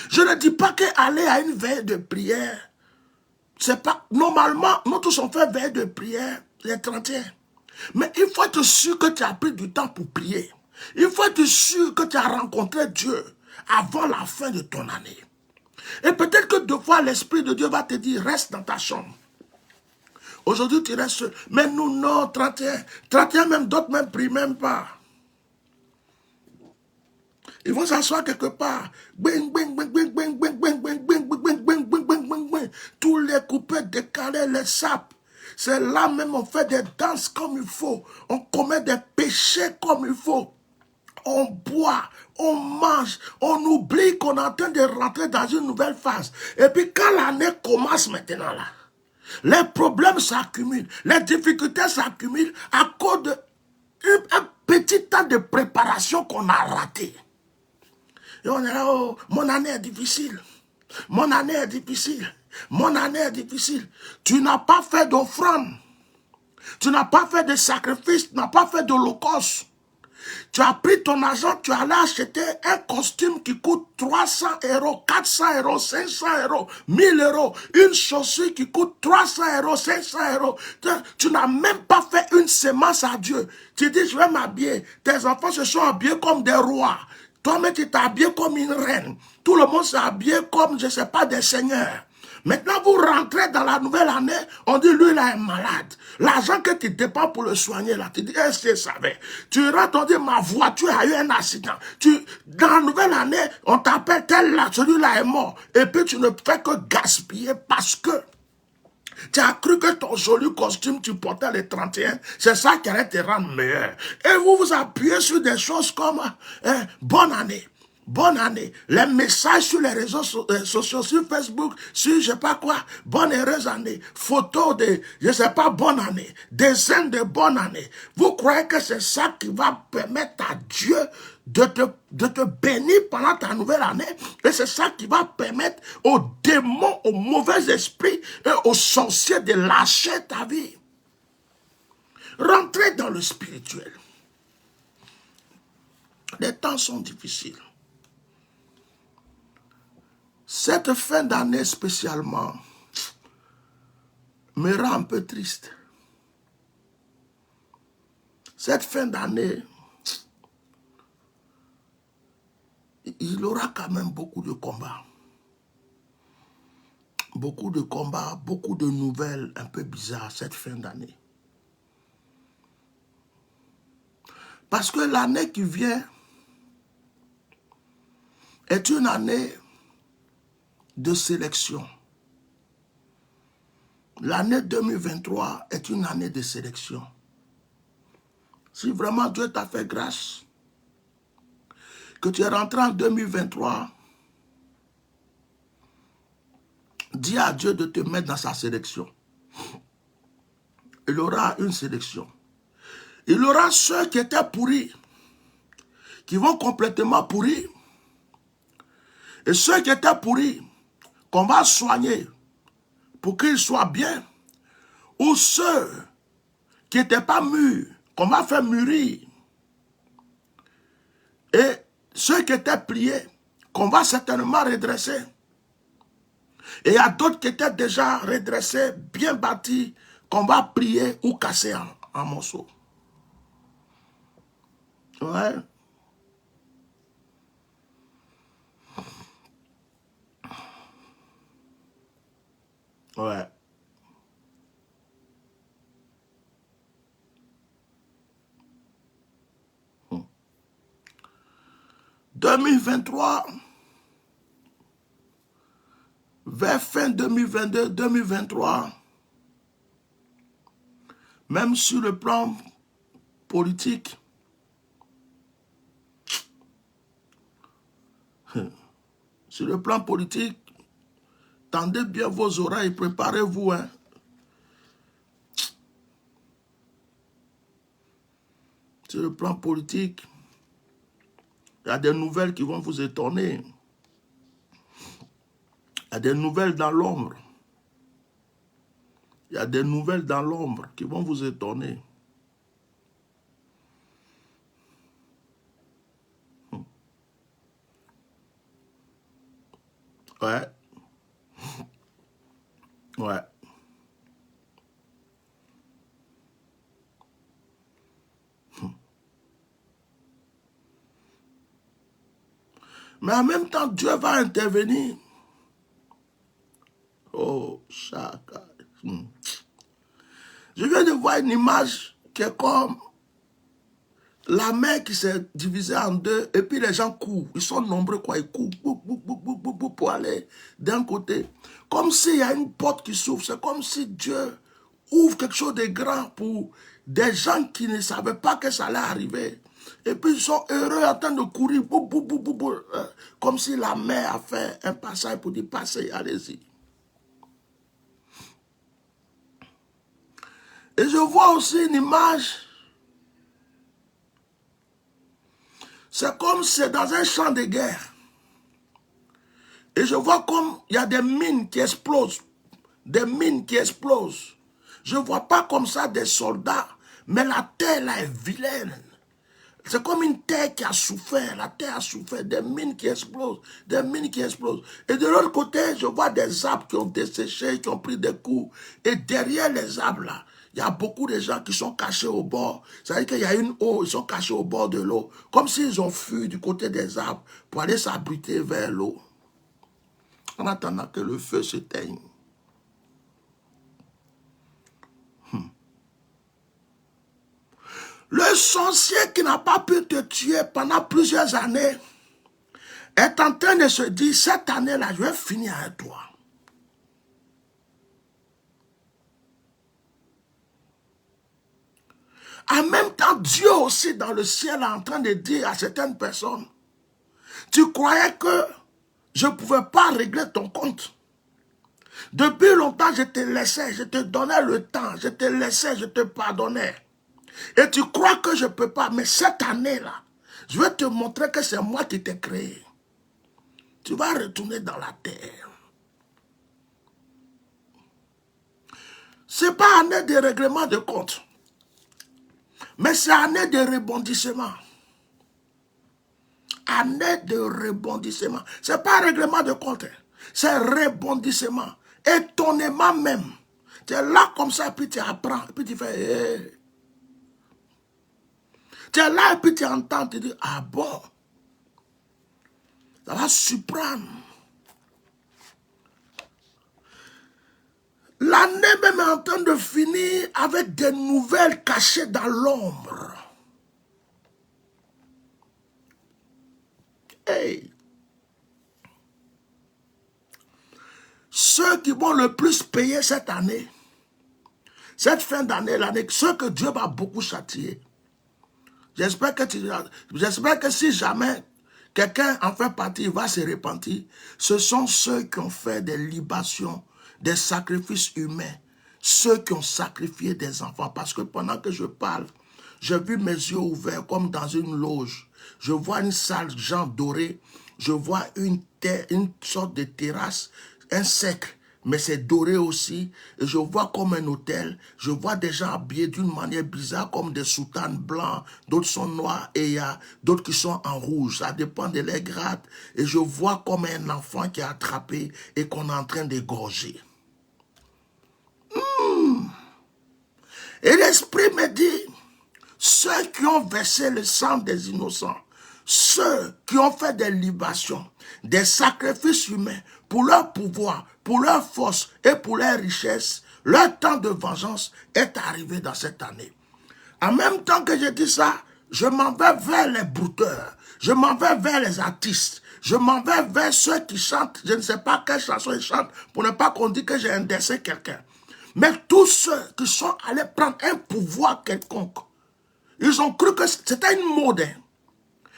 Je ne dis pas qu'aller à une veille de prière, c'est pas... Normalement, nous tous on fait veille de prière les 31. Mais il faut être sûr que tu as pris du temps pour prier. Il faut être sûr que tu as rencontré Dieu avant la fin de ton année. Et peut-être que 2 fois, l'Esprit de Dieu va te dire, reste dans ta chambre. Aujourd'hui, tu restes seul. Mais nous, non, 31. 31, même d'autres même prient même pas. Ils vont s'asseoir quelque part. Tous les coupés décalés, les sapes. C'est là même on fait des danses comme il faut. On commet des péchés comme il faut. On boit, on mange, on oublie qu'on est en train de rentrer dans une nouvelle phase. Et puis quand l'année commence maintenant là, les problèmes s'accumulent, les difficultés s'accumulent à cause d'un petit temps de préparation qu'on a raté. Et on est là, oh, mon année est difficile. Mon année est difficile. Mon année est difficile. Tu n'as pas fait d'offrande. Tu n'as pas fait de sacrifice. Tu n'as pas fait d'holocauste. Tu as pris ton argent, tu allais acheter un costume qui coûte 300 €, 400 €, 500 €, 1000 €. Une chaussure qui coûte 300 €, 500 €. Tu n'as même pas fait une sémence à Dieu. Tu dis, je vais m'habiller. Tes enfants se sont habillés comme des rois. Toi-même, tu t'es habillé comme une reine. Tout le monde s'est habillé comme, je ne sais pas, des seigneurs. Maintenant, vous rentrez dans la nouvelle année, on dit, lui, là, est malade. L'argent que tu dépenses pour le soigner, là, tu dis, est-ce que ça va? Tu rentres, on dit, ma voiture a eu un accident. Dans la nouvelle année, on t'appelle tel là, celui-là est mort. Et puis, tu ne fais que gaspiller parce que tu as cru que ton joli costume, tu portais les 31, c'est ça qui allait te rendre meilleur. Et vous vous appuyez sur des choses comme, bonne année. Bonne année. Les messages sur les réseaux sociaux, sur Facebook, sur je sais pas quoi, bonne heureuse année. Photos de, je sais pas, bonne année. Dessin de bonne année. Vous croyez que c'est ça qui va permettre à Dieu de te bénir pendant ta nouvelle année? Et c'est ça qui va permettre aux démons, aux mauvais esprits et aux sorciers de lâcher ta vie. Rentrez dans le spirituel. Les temps sont difficiles. Cette fin d'année spécialement me rend un peu triste. Cette fin d'année, il aura quand même beaucoup de combats. beaucoup de combats, beaucoup de nouvelles un peu bizarres cette fin d'année. Parce que l'année qui vient est une année de sélection. L'année 2023 est une année de sélection. Si vraiment Dieu t'a fait grâce, que tu es rentré en 2023, dis à Dieu de te mettre dans sa sélection. Il aura une sélection. Il aura ceux qui étaient pourris, qui vont complètement pourrir. Et ceux qui étaient pourris, qu'on va soigner pour qu'ils soient bien. Ou ceux qui n'étaient pas mûrs, qu'on va faire mûrir. Et ceux qui étaient pliés, qu'on va certainement redresser. Et il y a d'autres qui étaient déjà redressés, bien bâtis, qu'on va plier ou casser en morceaux. Ouais. Ouais. Hmm. 2023, vers fin 2022, 2023, même sur le plan politique, sur le plan politique, tendez bien vos oreilles, préparez-vous. Hein. Sur le plan politique, il y a des nouvelles qui vont vous étonner. Il y a des nouvelles dans l'ombre. Il y a des nouvelles dans l'ombre qui vont vous étonner. Ouais. Ouais. Mais en même temps, Dieu va intervenir. Oh, chacun. Je viens de voir une image qui est comme la mer qui s'est divisée en deux et puis les gens courent. Ils sont nombreux, quoi. Ils courent pour aller d'un côté. Comme s'il y a une porte qui s'ouvre. C'est comme si Dieu ouvre quelque chose de grand pour des gens qui ne savaient pas que ça allait arriver. Et puis ils sont heureux en train de courir. Comme si la mer a fait un passage pour dire passez, allez-y. Et je vois aussi une image. C'est comme si c'est dans un champ de guerre. Et je vois comme il y a des mines qui explosent. Des mines qui explosent. Je ne vois pas comme ça des soldats. Mais la terre là est vilaine. C'est comme une terre qui a souffert. La terre a souffert. Des mines qui explosent. Des mines qui explosent. Et de l'autre côté, je vois des arbres qui ont desséché, qui ont pris des coups. Et derrière les arbres là, il y a beaucoup de gens qui sont cachés au bord. C'est-à-dire qu'il y a une eau, ils sont cachés au bord de l'eau. Comme s'ils ont fui du côté des arbres pour aller s'abriter vers l'eau. En attendant que le feu s'éteigne. Le sorcier qui n'a pas pu te tuer pendant plusieurs années est en train de se dire, cette année-là, je vais finir avec toi. En même temps, Dieu aussi dans le ciel est en train de dire à certaines personnes, tu croyais que je ne pouvais pas régler ton compte. Depuis longtemps, je te laissais, je te donnais le temps, je te laissais, je te pardonnais. Et tu crois que je ne peux pas, mais cette année-là, je vais te montrer que c'est moi qui t'ai créé. Tu vas retourner dans la terre. Ce n'est pas année de règlement de compte, mais c'est année de rebondissement. Année de rebondissement. Ce n'est pas un règlement de compte, c'est un rebondissement. Étonnement même. Tu es là comme ça, puis tu apprends, puis tu fais... Hey. Tu es là, et puis tu entends, tu dis, ah bon, ça va surprendre. L'année même est en train de finir avec des nouvelles cachées dans l'ombre. Hey. Ceux qui vont le plus payer cette année, cette fin d'année, ceux que Dieu va beaucoup châtier. J'espère que si jamais quelqu'un en fait partie, il va se repentir. Ce sont ceux qui ont fait des libations, des sacrifices humains. Ceux qui ont sacrifié des enfants. Parce que pendant que je parle, j'ai vu mes yeux ouverts comme dans une loge. Je vois une salle genre dorée. Je vois une sorte de terrasse, un cercle. Mais c'est doré aussi. Et je vois comme un hôtel. Je vois des gens habillés d'une manière bizarre, comme des soutanes blancs. D'autres sont noirs et il y a d'autres qui sont en rouge. Ça dépend de leur grade. Et je vois comme un enfant qui est attrapé et qu'on est en train d'égorger. Et l'esprit me dit, ceux qui ont versé le sang des innocents, ceux qui ont fait des libations, des sacrifices humains pour leur pouvoir, pour leur force et pour leur richesse, leur temps de vengeance est arrivé dans cette année. En même temps que je dis ça, je m'en vais vers les brouteurs, je m'en vais vers les artistes, je m'en vais vers ceux qui chantent, je ne sais pas quelle chanson ils chantent, pour ne pas qu'on dise que j'ai indexé quelqu'un. Mais tous ceux qui sont allés prendre un pouvoir quelconque, ils ont cru que c'était une mode.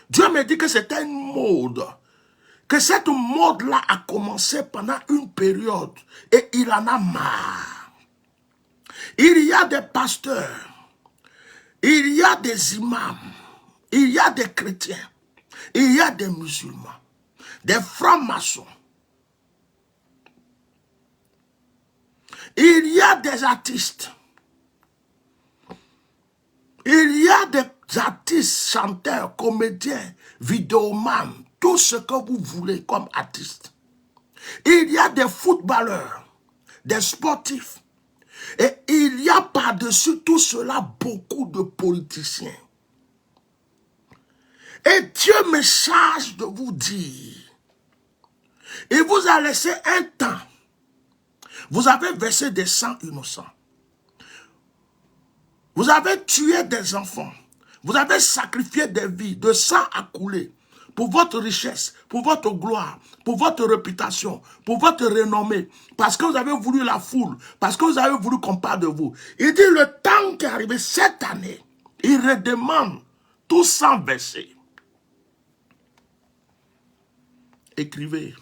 Dieu me dit que c'était une mode. Que cette mode-là a commencé pendant une période et il en a marre. Il y a des pasteurs, il y a des imams, il y a des chrétiens, il y a des musulmans, des francs-maçons. Il y a des artistes. Il y a des artistes, chanteurs, comédiens, vidéomans, tout ce que vous voulez comme artistes. Il y a des footballeurs, des sportifs. Et il y a par-dessus tout cela beaucoup de politiciens. Et Dieu me charge de vous dire, il vous a laissé un temps. Vous avez versé des sangs innocents. Vous avez tué des enfants. Vous avez sacrifié des vies, de sang à couler pour votre richesse, pour votre gloire, pour votre réputation, pour votre renommée, parce que vous avez voulu la foule, parce que vous avez voulu qu'on parle de vous. Il dit le temps qui est arrivé cette année, il redemande tout sang versé. Écrivez.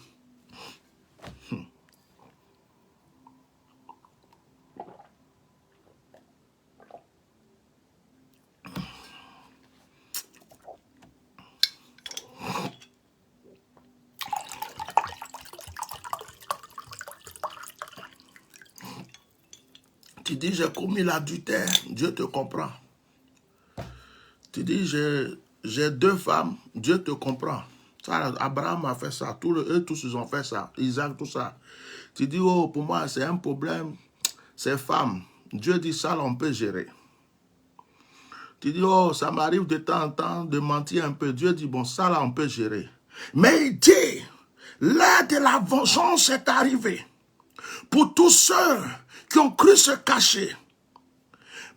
Tu dis, j'ai commis l'adultère, Dieu te comprend. Tu dis, j'ai 2 femmes, Dieu te comprend. Ça, Abraham a fait ça, eux tous ils ont fait ça, Isaac, tout ça. Tu dis, oh, pour moi, c'est un problème, ces femmes. Dieu dit, ça, on peut gérer. Tu dis, oh, ça m'arrive de temps en temps de mentir un peu. Dieu dit, bon, ça, là, on peut gérer. Mais il dit, l'heure de la vengeance est arrivée. Pour tous ceux qui ont cru se cacher,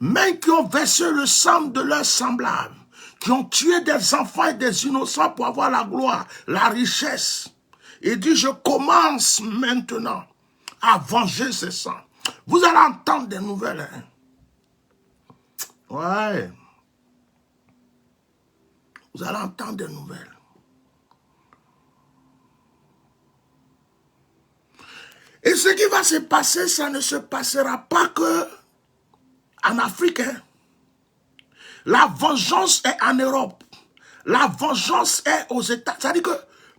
même qui ont versé le sang de leurs semblables, qui ont tué des enfants et des innocents pour avoir la gloire, la richesse. Il dit, je commence maintenant à venger ce sang. Vous allez entendre des nouvelles. Hein? Ouais. Vous allez entendre des nouvelles. Et ce qui va se passer, ça ne se passera pas que en Afrique. Hein. La vengeance est en Europe. La vengeance est aux États. C'est-à-dire que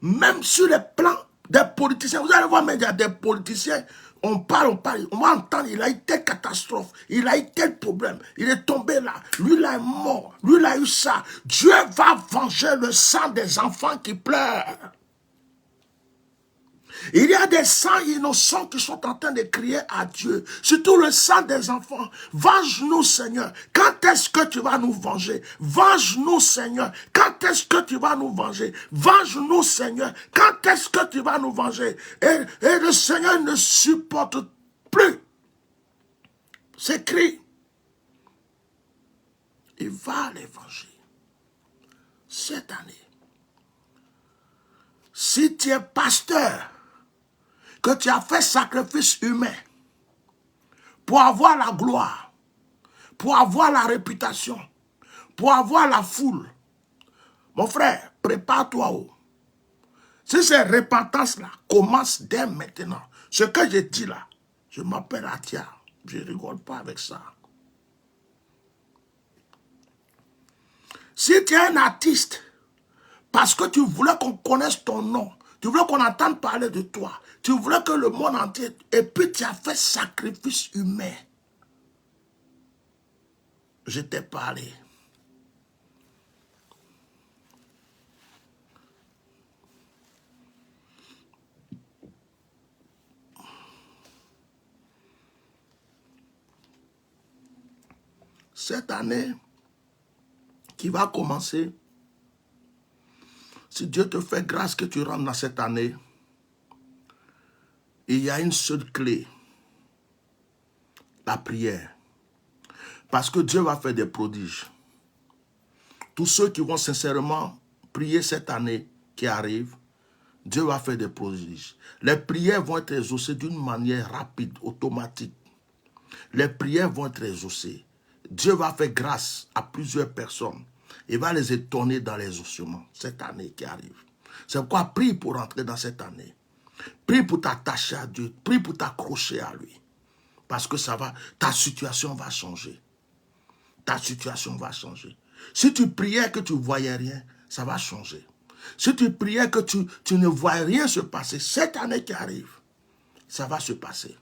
même sur les plans des politiciens, vous allez voir, mais il y a des politiciens, on parle, on va entendre, il a eu telle catastrophe, il a eu tel problème, il est tombé là, lui là est mort, lui là a eu ça. Dieu va venger le sang des enfants qui pleurent. Il y a des sangs innocents qui sont en train de crier à Dieu. Surtout le sang des enfants. Venge-nous, Seigneur. Quand est-ce que tu vas nous venger? Venge-nous, Seigneur. Quand est-ce que tu vas nous venger? Venge-nous, Seigneur. Quand est-ce que tu vas nous venger? Et le Seigneur ne supporte plus C'est écrit. Il va à l'évangile. Cette année, si tu es pasteur, que tu as fait sacrifice humain pour avoir la gloire, pour avoir la réputation, pour avoir la foule, mon frère, prépare-toi. Si cette repentance-là commence dès maintenant, ce que je dis là, je m'appelle Atia, je ne rigole pas avec ça. Si tu es un artiste, parce que tu voulais qu'on connaisse ton nom, tu voulais qu'on entende parler de toi, tu voulais que le monde entier, et puis tu as fait sacrifice humain, je t'ai parlé. Cette année qui va commencer, si Dieu te fait grâce que tu rentres dans cette année, il y a une seule clé, la prière. Parce que Dieu va faire des prodiges. Tous ceux qui vont sincèrement prier cette année qui arrive, Dieu va faire des prodiges. Les prières vont être exaucées d'une manière rapide, automatique. Les prières vont être exaucées. Dieu va faire grâce à plusieurs personnes. Il va les étonner dans les exaucements cette année qui arrive. C'est pourquoi prie pour entrer dans cette année. Prie pour t'attacher à Dieu. Prie pour t'accrocher à lui. Parce que ça va, ta situation va changer. Ta situation va changer. Si tu priais que tu ne voyais rien, ça va changer. Si tu priais que tu ne voyais rien se passer, cette année qui arrive, ça va se passer.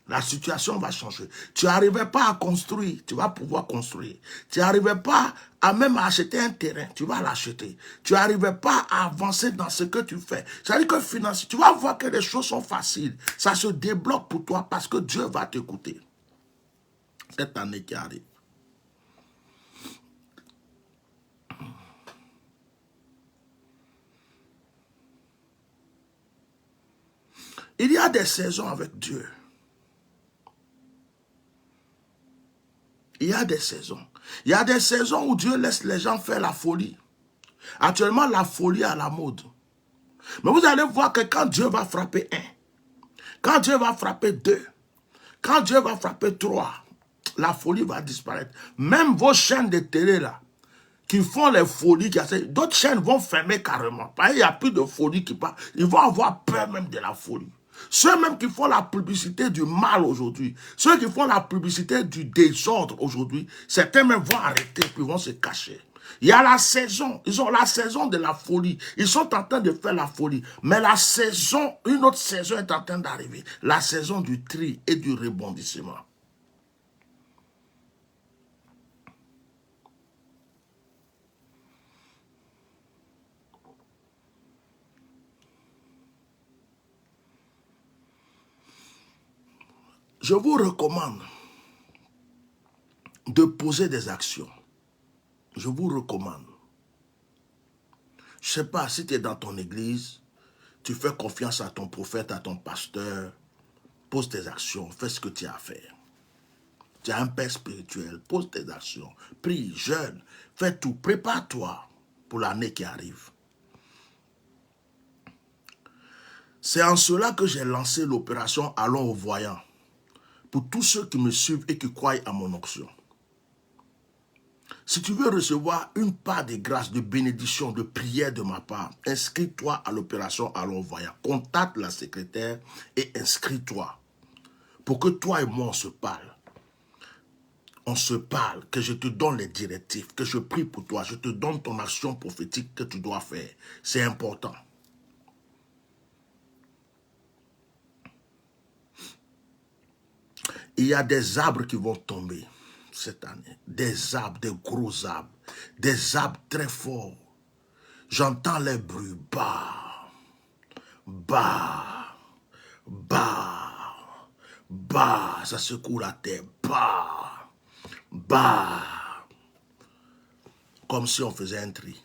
La situation va changer. Tu n'arrivais pas à construire, tu vas pouvoir construire. Tu n'arrivais pas à même acheter un terrain, tu vas l'acheter. Tu n'arrivais pas à avancer dans ce que tu fais. C'est-à-dire que financièrement, tu vas voir que les choses sont faciles. Ça se débloque pour toi parce que Dieu va t'écouter. Cette année qui arrive. Il y a des saisons avec Dieu. Il y a des saisons. Il y a des saisons où Dieu laisse les gens faire la folie. Actuellement, la folie est à la mode. Mais vous allez voir que quand Dieu va frapper un, quand Dieu va frapper deux, quand Dieu va frapper trois, la folie va disparaître. Même vos chaînes de télé là, qui font les folies, d'autres chaînes vont fermer carrément. Parce qu'il n'y a plus de folie qui parle. Ils vont avoir peur même de la folie. Ceux même qui font la publicité du mal aujourd'hui, ceux qui font la publicité du désordre aujourd'hui, certains même vont arrêter puis vont se cacher. Il y a la saison, ils ont la saison de la folie. Ils sont en train de faire la folie. Mais la saison, une autre saison est en train d'arriver. La saison du tri et du rebondissement. Je vous recommande de poser des actions. Je vous recommande. Je ne sais pas si tu es dans ton église, tu fais confiance à ton prophète, à ton pasteur, pose tes actions, fais ce que tu as à faire. Tu as un père spirituel, pose tes actions, prie, jeûne, fais tout, prépare-toi pour l'année qui arrive. C'est en cela que j'ai lancé l'opération Allons au voyant, pour tous ceux qui me suivent et qui croient à mon onction. Si tu veux recevoir une part de grâce, de bénédiction, de prière de ma part, inscris-toi à l'opération Allons Voyant. Contacte la secrétaire et inscris-toi pour que toi et moi on se parle. On se parle, que je te donne les directives, que je prie pour toi, je te donne ton action prophétique que tu dois faire. C'est important. Il y a des arbres qui vont tomber cette année. Des arbres, des gros arbres. Des arbres très forts. J'entends les bruits. Bah, bah, bah, bah. Ça secoue la terre. Bah, bah. Comme si on faisait un tri.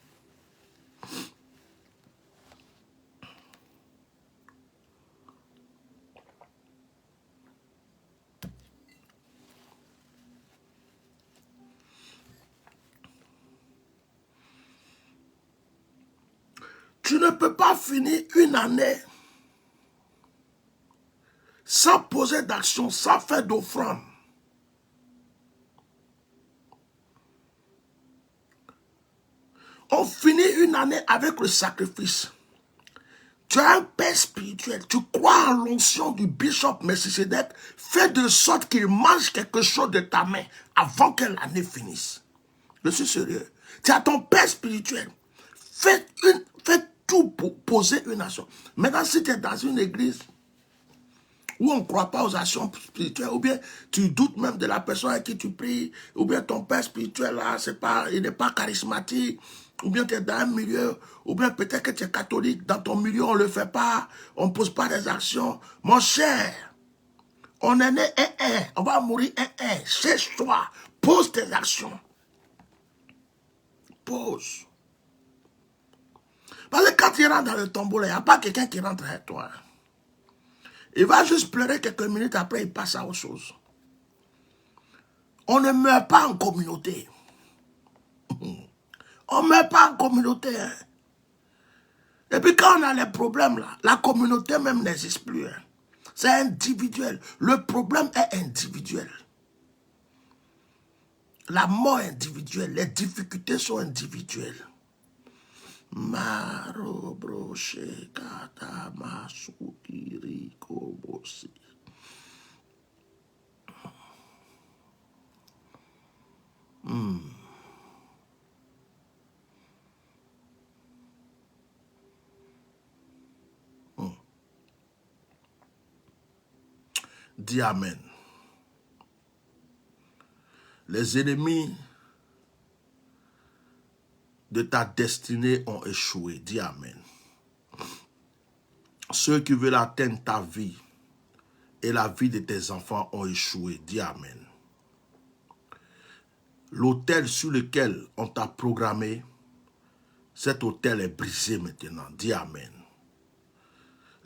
Tu ne peux pas finir une année sans poser d'action, sans faire d'offrande. On finit une année avec le sacrifice. Tu as un père spirituel, tu crois en l'onction du bishop Melchisedec, fais de sorte qu'il mange quelque chose de ta main avant que l'année finisse. Je suis sérieux. Tu as ton père spirituel. Fais tout pour poser une action. Maintenant, si tu es dans une église où on ne croit pas aux actions spirituelles, ou bien tu doutes même de la personne avec qui tu pries, ou bien ton père spirituel, là, il n'est pas charismatique, ou bien tu es dans un milieu, ou bien peut-être que tu es catholique, dans ton milieu, on ne le fait pas, on ne pose pas des actions. Mon cher, on est né on va mourir cherche-toi, pose tes actions. Pose. Parce que quand tu rentres dans le tombeau, il n'y a pas quelqu'un qui rentre avec toi. Il va juste pleurer quelques minutes, après il passe à autre chose. On ne meurt pas en communauté. On ne meurt pas en communauté. Hein. Et puis quand on a les problèmes, là, la communauté même n'existe plus. Hein. C'est individuel. Le problème est individuel. La mort est individuelle. Les difficultés sont individuelles. Maro broche kata masukiri kobosi. Dis Amen. Les ennemis de ta destinée ont échoué. Dis Amen. Ceux qui veulent atteindre ta vie et la vie de tes enfants ont échoué. Dis Amen. L'autel sur lequel on t'a programmé, cet autel est brisé maintenant. Dis Amen.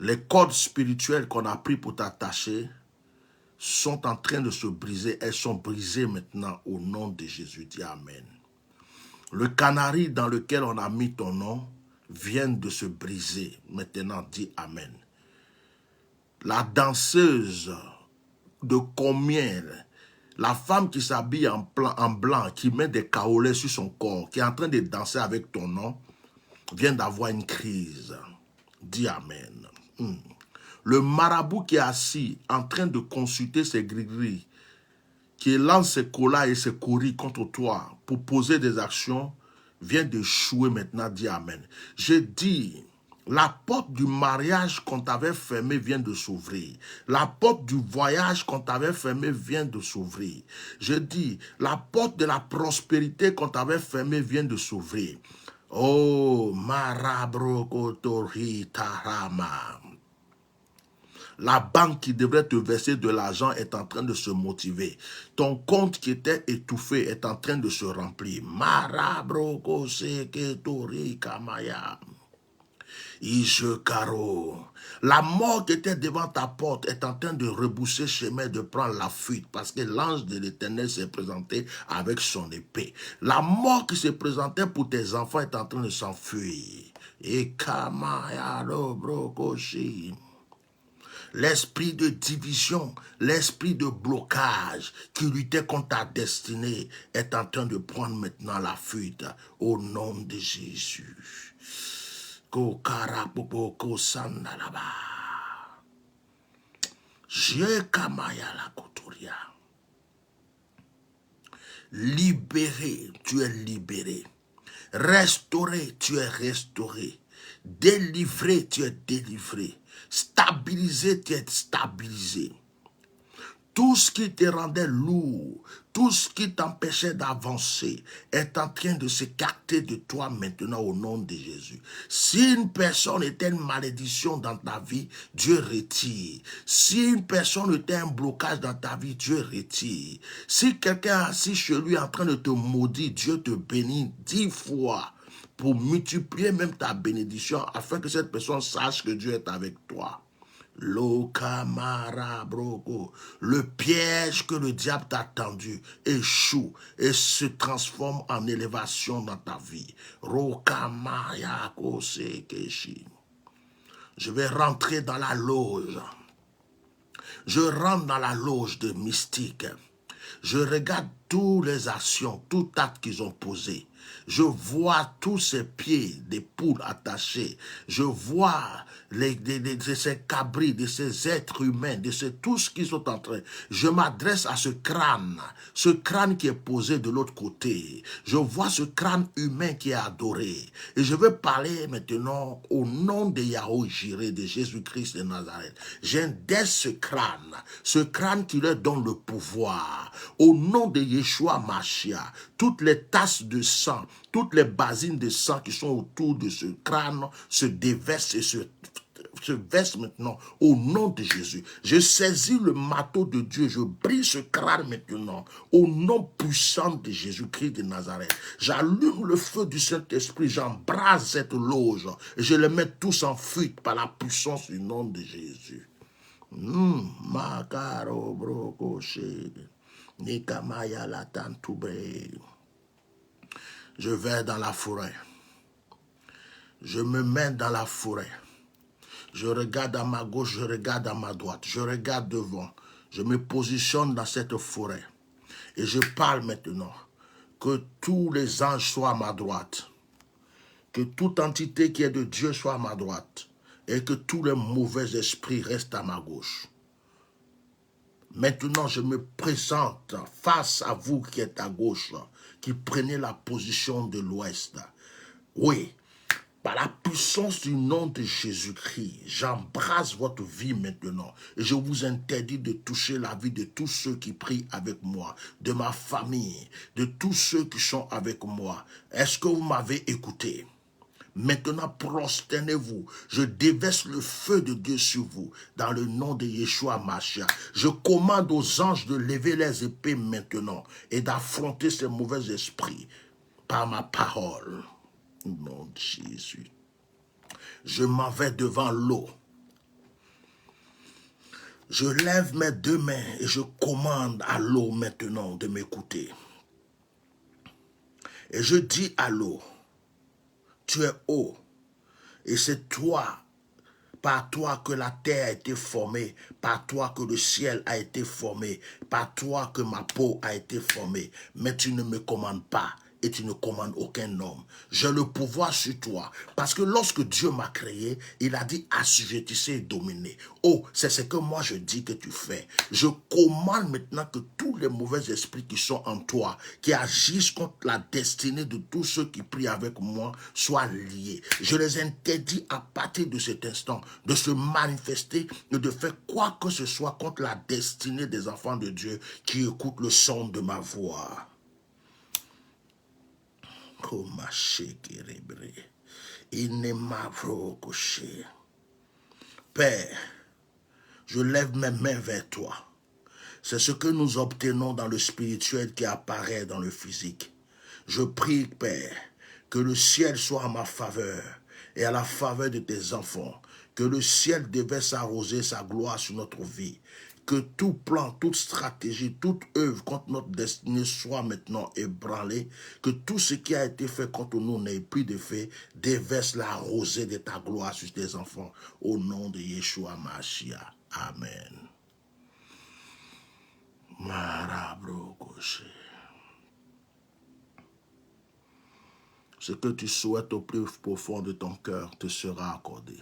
Les cordes spirituelles qu'on a pris pour t'attacher sont en train de se briser. Elles sont brisées maintenant au nom de Jésus. Dis Amen. Le canari dans lequel on a mis ton nom vient de se briser. Maintenant, dis Amen. La danseuse de combien, la femme qui s'habille en blanc, qui met des kaolets sur son corps, qui est en train de danser avec ton nom, vient d'avoir une crise. Dis Amen. Le marabout qui est assis, en train de consulter ses gris-gris, qui lance ses colas et ses courris contre toi pour poser des actions, vient de d'échouer maintenant. Dis Amen. Je dis, la porte du mariage qu'on t'avait fermée vient de s'ouvrir. La porte du voyage qu'on t'avait fermée vient de s'ouvrir. Je dis, la porte de la prospérité qu'on t'avait fermée vient de s'ouvrir. Oh, marabrokotori tarama. La banque qui devrait te verser de l'argent est en train de se motiver. Ton compte qui était étouffé est en train de se remplir. Marabroko seketori kamaya. Ishekaro. La mort qui était devant ta porte est en train de rebousser chemin, de prendre la fuite, parce que l'ange de l'Éternel s'est présenté avec son épée. La mort qui se présentait pour tes enfants est en train de s'enfuir. Et kamayaro brokoshi. L'esprit de division, l'esprit de blocage qui luttait contre ta destinée est en train de prendre maintenant la fuite au nom de Jésus. Libéré, tu es libéré. Restauré, tu es restauré. Délivré, tu es délivré. Stabilisé, tu es stabilisé. Tout ce qui te rendait lourd, tout ce qui t'empêchait d'avancer est en train de s'écarter de toi maintenant au nom de Jésus. Si une personne était une malédiction dans ta vie, Dieu retire. Si une personne était un blocage dans ta vie, Dieu retire. Si quelqu'un est assis chez lui en train de te maudire, Dieu te bénit 10 fois pour multiplier même ta bénédiction afin que cette personne sache que Dieu est avec toi. Lokamara broko. Le piège que le diable t'a tendu échoue et se transforme en élévation dans ta vie. Rokamaya kosekeshi. Je vais rentrer dans la loge. Je rentre dans la loge de mystique. Je regarde toutes les actions, tout acte qu'ils ont posé. Je vois tous ces pieds des poules attachés. Je vois de ces cabris, de ces êtres humains, de tout ce qu'ils sont en train. Je m'adresse à ce crâne qui est posé de l'autre côté. Je vois ce crâne humain qui est adoré. Et je veux parler maintenant au nom de Yahweh Jireh, de Jésus-Christ de Nazareth. J'indexe ce crâne qui leur donne le pouvoir. Au nom de Yeshua Mashiach, toutes les tasses de sang, toutes les basines de sang qui sont autour de ce crâne se déversent et se verse maintenant au nom de Jésus. Je saisis le marteau de Dieu, je brise ce crâne maintenant au nom puissant de Jésus-Christ de Nazareth. J'allume le feu du Saint-Esprit, j'embrase cette loge et je les mets tous en fuite par la puissance du nom de Jésus. Makaro brokoshe nikamaya latantubre. Je vais dans la forêt. Je me mets dans la forêt. Je regarde à ma gauche, je regarde à ma droite, je regarde devant. Je me positionne dans cette forêt. Et je parle maintenant. Que tous les anges soient à ma droite. Que toute entité qui est de Dieu soit à ma droite. Et que tous les mauvais esprits restent à ma gauche. Maintenant, je me présente face à vous qui êtes à gauche, qui prenez la position de l'ouest. Oui, par la puissance du nom de Jésus-Christ, j'embrasse votre vie maintenant. Et je vous interdis de toucher la vie de tous ceux qui prient avec moi, de ma famille, de tous ceux qui sont avec moi. Est-ce que vous m'avez écouté? Maintenant, prosternez-vous. Je déverse le feu de Dieu sur vous, dans le nom de Yeshua Mashiach. Je commande aux anges de lever les épées maintenant et d'affronter ces mauvais esprits par ma parole. Au nom de Jésus. Je m'en vais devant l'eau. Je lève mes deux mains et je commande à l'eau maintenant de m'écouter. Et je dis à l'eau, tu es eau, et c'est toi, par toi que la terre a été formée, par toi que le ciel a été formé, par toi que ma peau a été formée. Mais tu ne me commandes pas et tu ne commandes aucun homme. J'ai le pouvoir sur toi. Parce que lorsque Dieu m'a créé, il a dit assujettissez et dominez. Oh, c'est ce que moi je dis que tu fais. Je commande maintenant que tous les mauvais esprits qui sont en toi, qui agissent contre la destinée de tous ceux qui prient avec moi, soient liés. Je les interdis à partir de cet instant de se manifester et de faire quoi que ce soit contre la destinée des enfants de Dieu qui écoutent le son de ma voix. Père, je lève mes mains vers toi. C'est ce que nous obtenons dans le spirituel qui apparaît dans le physique. Je prie, Père, que le ciel soit en ma faveur et à la faveur de tes enfants. Que le ciel déverse arroser sa gloire sur notre vie. Que tout plan, toute stratégie, toute œuvre contre notre destinée soit maintenant ébranlée. Que tout ce qui a été fait contre nous n'ait plus de fait. Déverse la rosée de ta gloire sur tes enfants. Au nom de Yeshua Mashiach. Amen. Ce que tu souhaites au plus profond de ton cœur te sera accordé.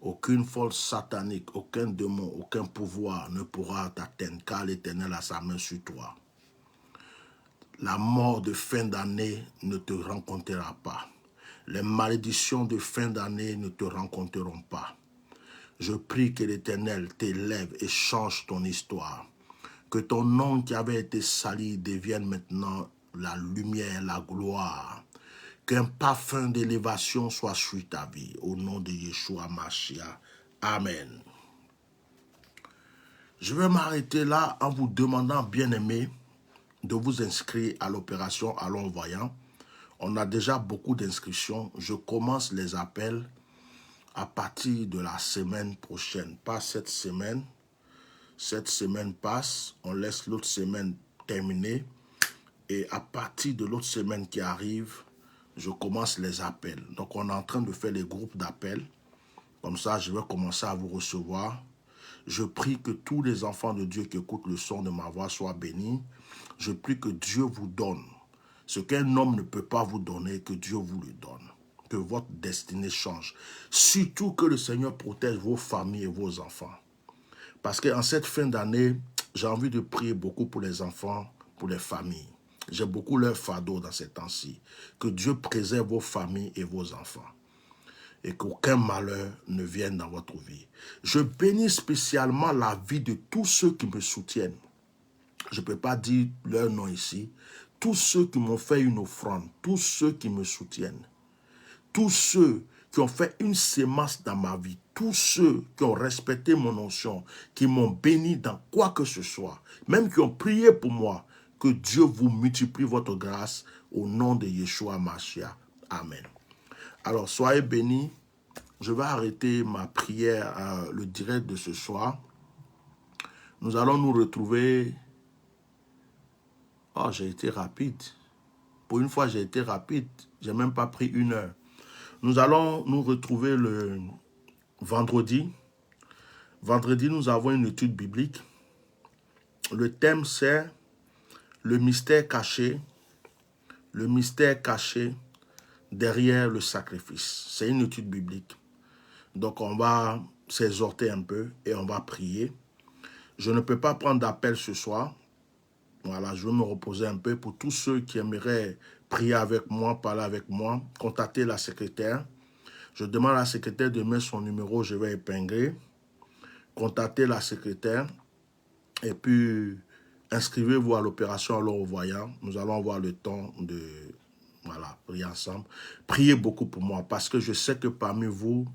Aucune force satanique, aucun démon, aucun pouvoir ne pourra t'atteindre car l'Éternel a sa main sur toi. La mort de fin d'année ne te rencontrera pas. Les malédictions de fin d'année ne te rencontreront pas. Je prie que l'Éternel t'élève et change ton histoire. Que ton nom qui avait été sali devienne maintenant la lumière, la gloire. Qu'un parfum d'élévation soit sur ta vie. Au nom de Yeshua Mashiach. Amen. Je vais m'arrêter là en vous demandant, bien-aimés, de vous inscrire à l'opération Allons Voyant. On a déjà beaucoup d'inscriptions. Je commence les appels à partir de la semaine prochaine, pas cette semaine. Cette semaine passe, on laisse l'autre semaine terminer. Et à partir de l'autre semaine qui arrive, je commence les appels. Donc, on est en train de faire les groupes d'appels. Comme ça, je vais commencer à vous recevoir. Je prie que tous les enfants de Dieu qui écoutent le son de ma voix soient bénis. Je prie que Dieu vous donne ce qu'un homme ne peut pas vous donner, que Dieu vous le donne. Que votre destinée change. Surtout que le Seigneur protège vos familles et vos enfants. Parce qu'en cette fin d'année, j'ai envie de prier beaucoup pour les enfants, pour les familles. J'ai beaucoup leur fardeau dans ces temps-ci. Que Dieu préserve vos familles et vos enfants. Et qu'aucun malheur ne vienne dans votre vie. Je bénis spécialement la vie de tous ceux qui me soutiennent. Je ne peux pas dire leur nom ici. Tous ceux qui m'ont fait une offrande, tous ceux qui me soutiennent, tous ceux qui ont fait une sémence dans ma vie, tous ceux qui ont respecté mon onction, qui m'ont béni dans quoi que ce soit, même qui ont prié pour moi, que Dieu vous multiplie votre grâce au nom de Yeshua Mashiach. Amen. Alors, soyez bénis. Je vais arrêter ma prière, le direct de ce soir. Nous allons nous retrouver. Oh, j'ai été rapide. Pour une fois, j'ai été rapide. Je n'ai même pas pris 1 heure. Nous allons nous retrouver le vendredi. Vendredi, nous avons une étude biblique. Le thème, c'est le mystère caché. Le mystère caché derrière le sacrifice. C'est une étude biblique. Donc, on va s'exhorter un peu et on va prier. Je ne peux pas prendre d'appel ce soir. Voilà, je vais me reposer un peu. Pour tous ceux qui aimeraient prier avec moi, parler avec moi, contactez la secrétaire. Je demande à la secrétaire de mettre son numéro, je vais épingler. Contactez la secrétaire et puis inscrivez-vous à l'opération alors au voyant. Nous allons avoir le temps de prier ensemble. Priez beaucoup pour moi parce que je sais que parmi vous,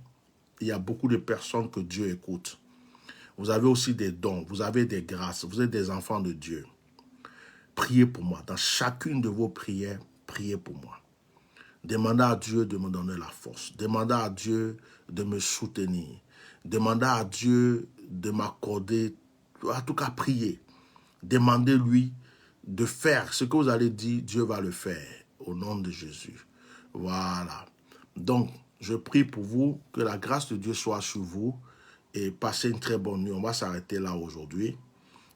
il y a beaucoup de personnes que Dieu écoute. Vous avez aussi des dons, vous avez des grâces, vous êtes des enfants de Dieu. Priez pour moi. Dans chacune de vos prières, priez pour moi. Demandez à Dieu de me donner la force. Demandez à Dieu de me soutenir. Demandez à Dieu de m'accorder, en tout cas priez. Demandez-lui de faire ce que vous allez dire, Dieu va le faire au nom de Jésus. Voilà. Donc, je prie pour vous, que la grâce de Dieu soit sur vous et passez une très bonne nuit. On va s'arrêter là aujourd'hui.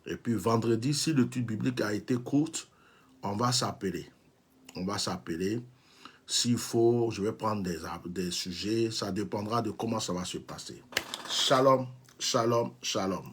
Et puis vendredi, si l'étude biblique a été courte, on va s'appeler. On va s'appeler. S'il faut, je vais prendre des sujets. Ça dépendra de comment ça va se passer. Shalom, shalom, shalom.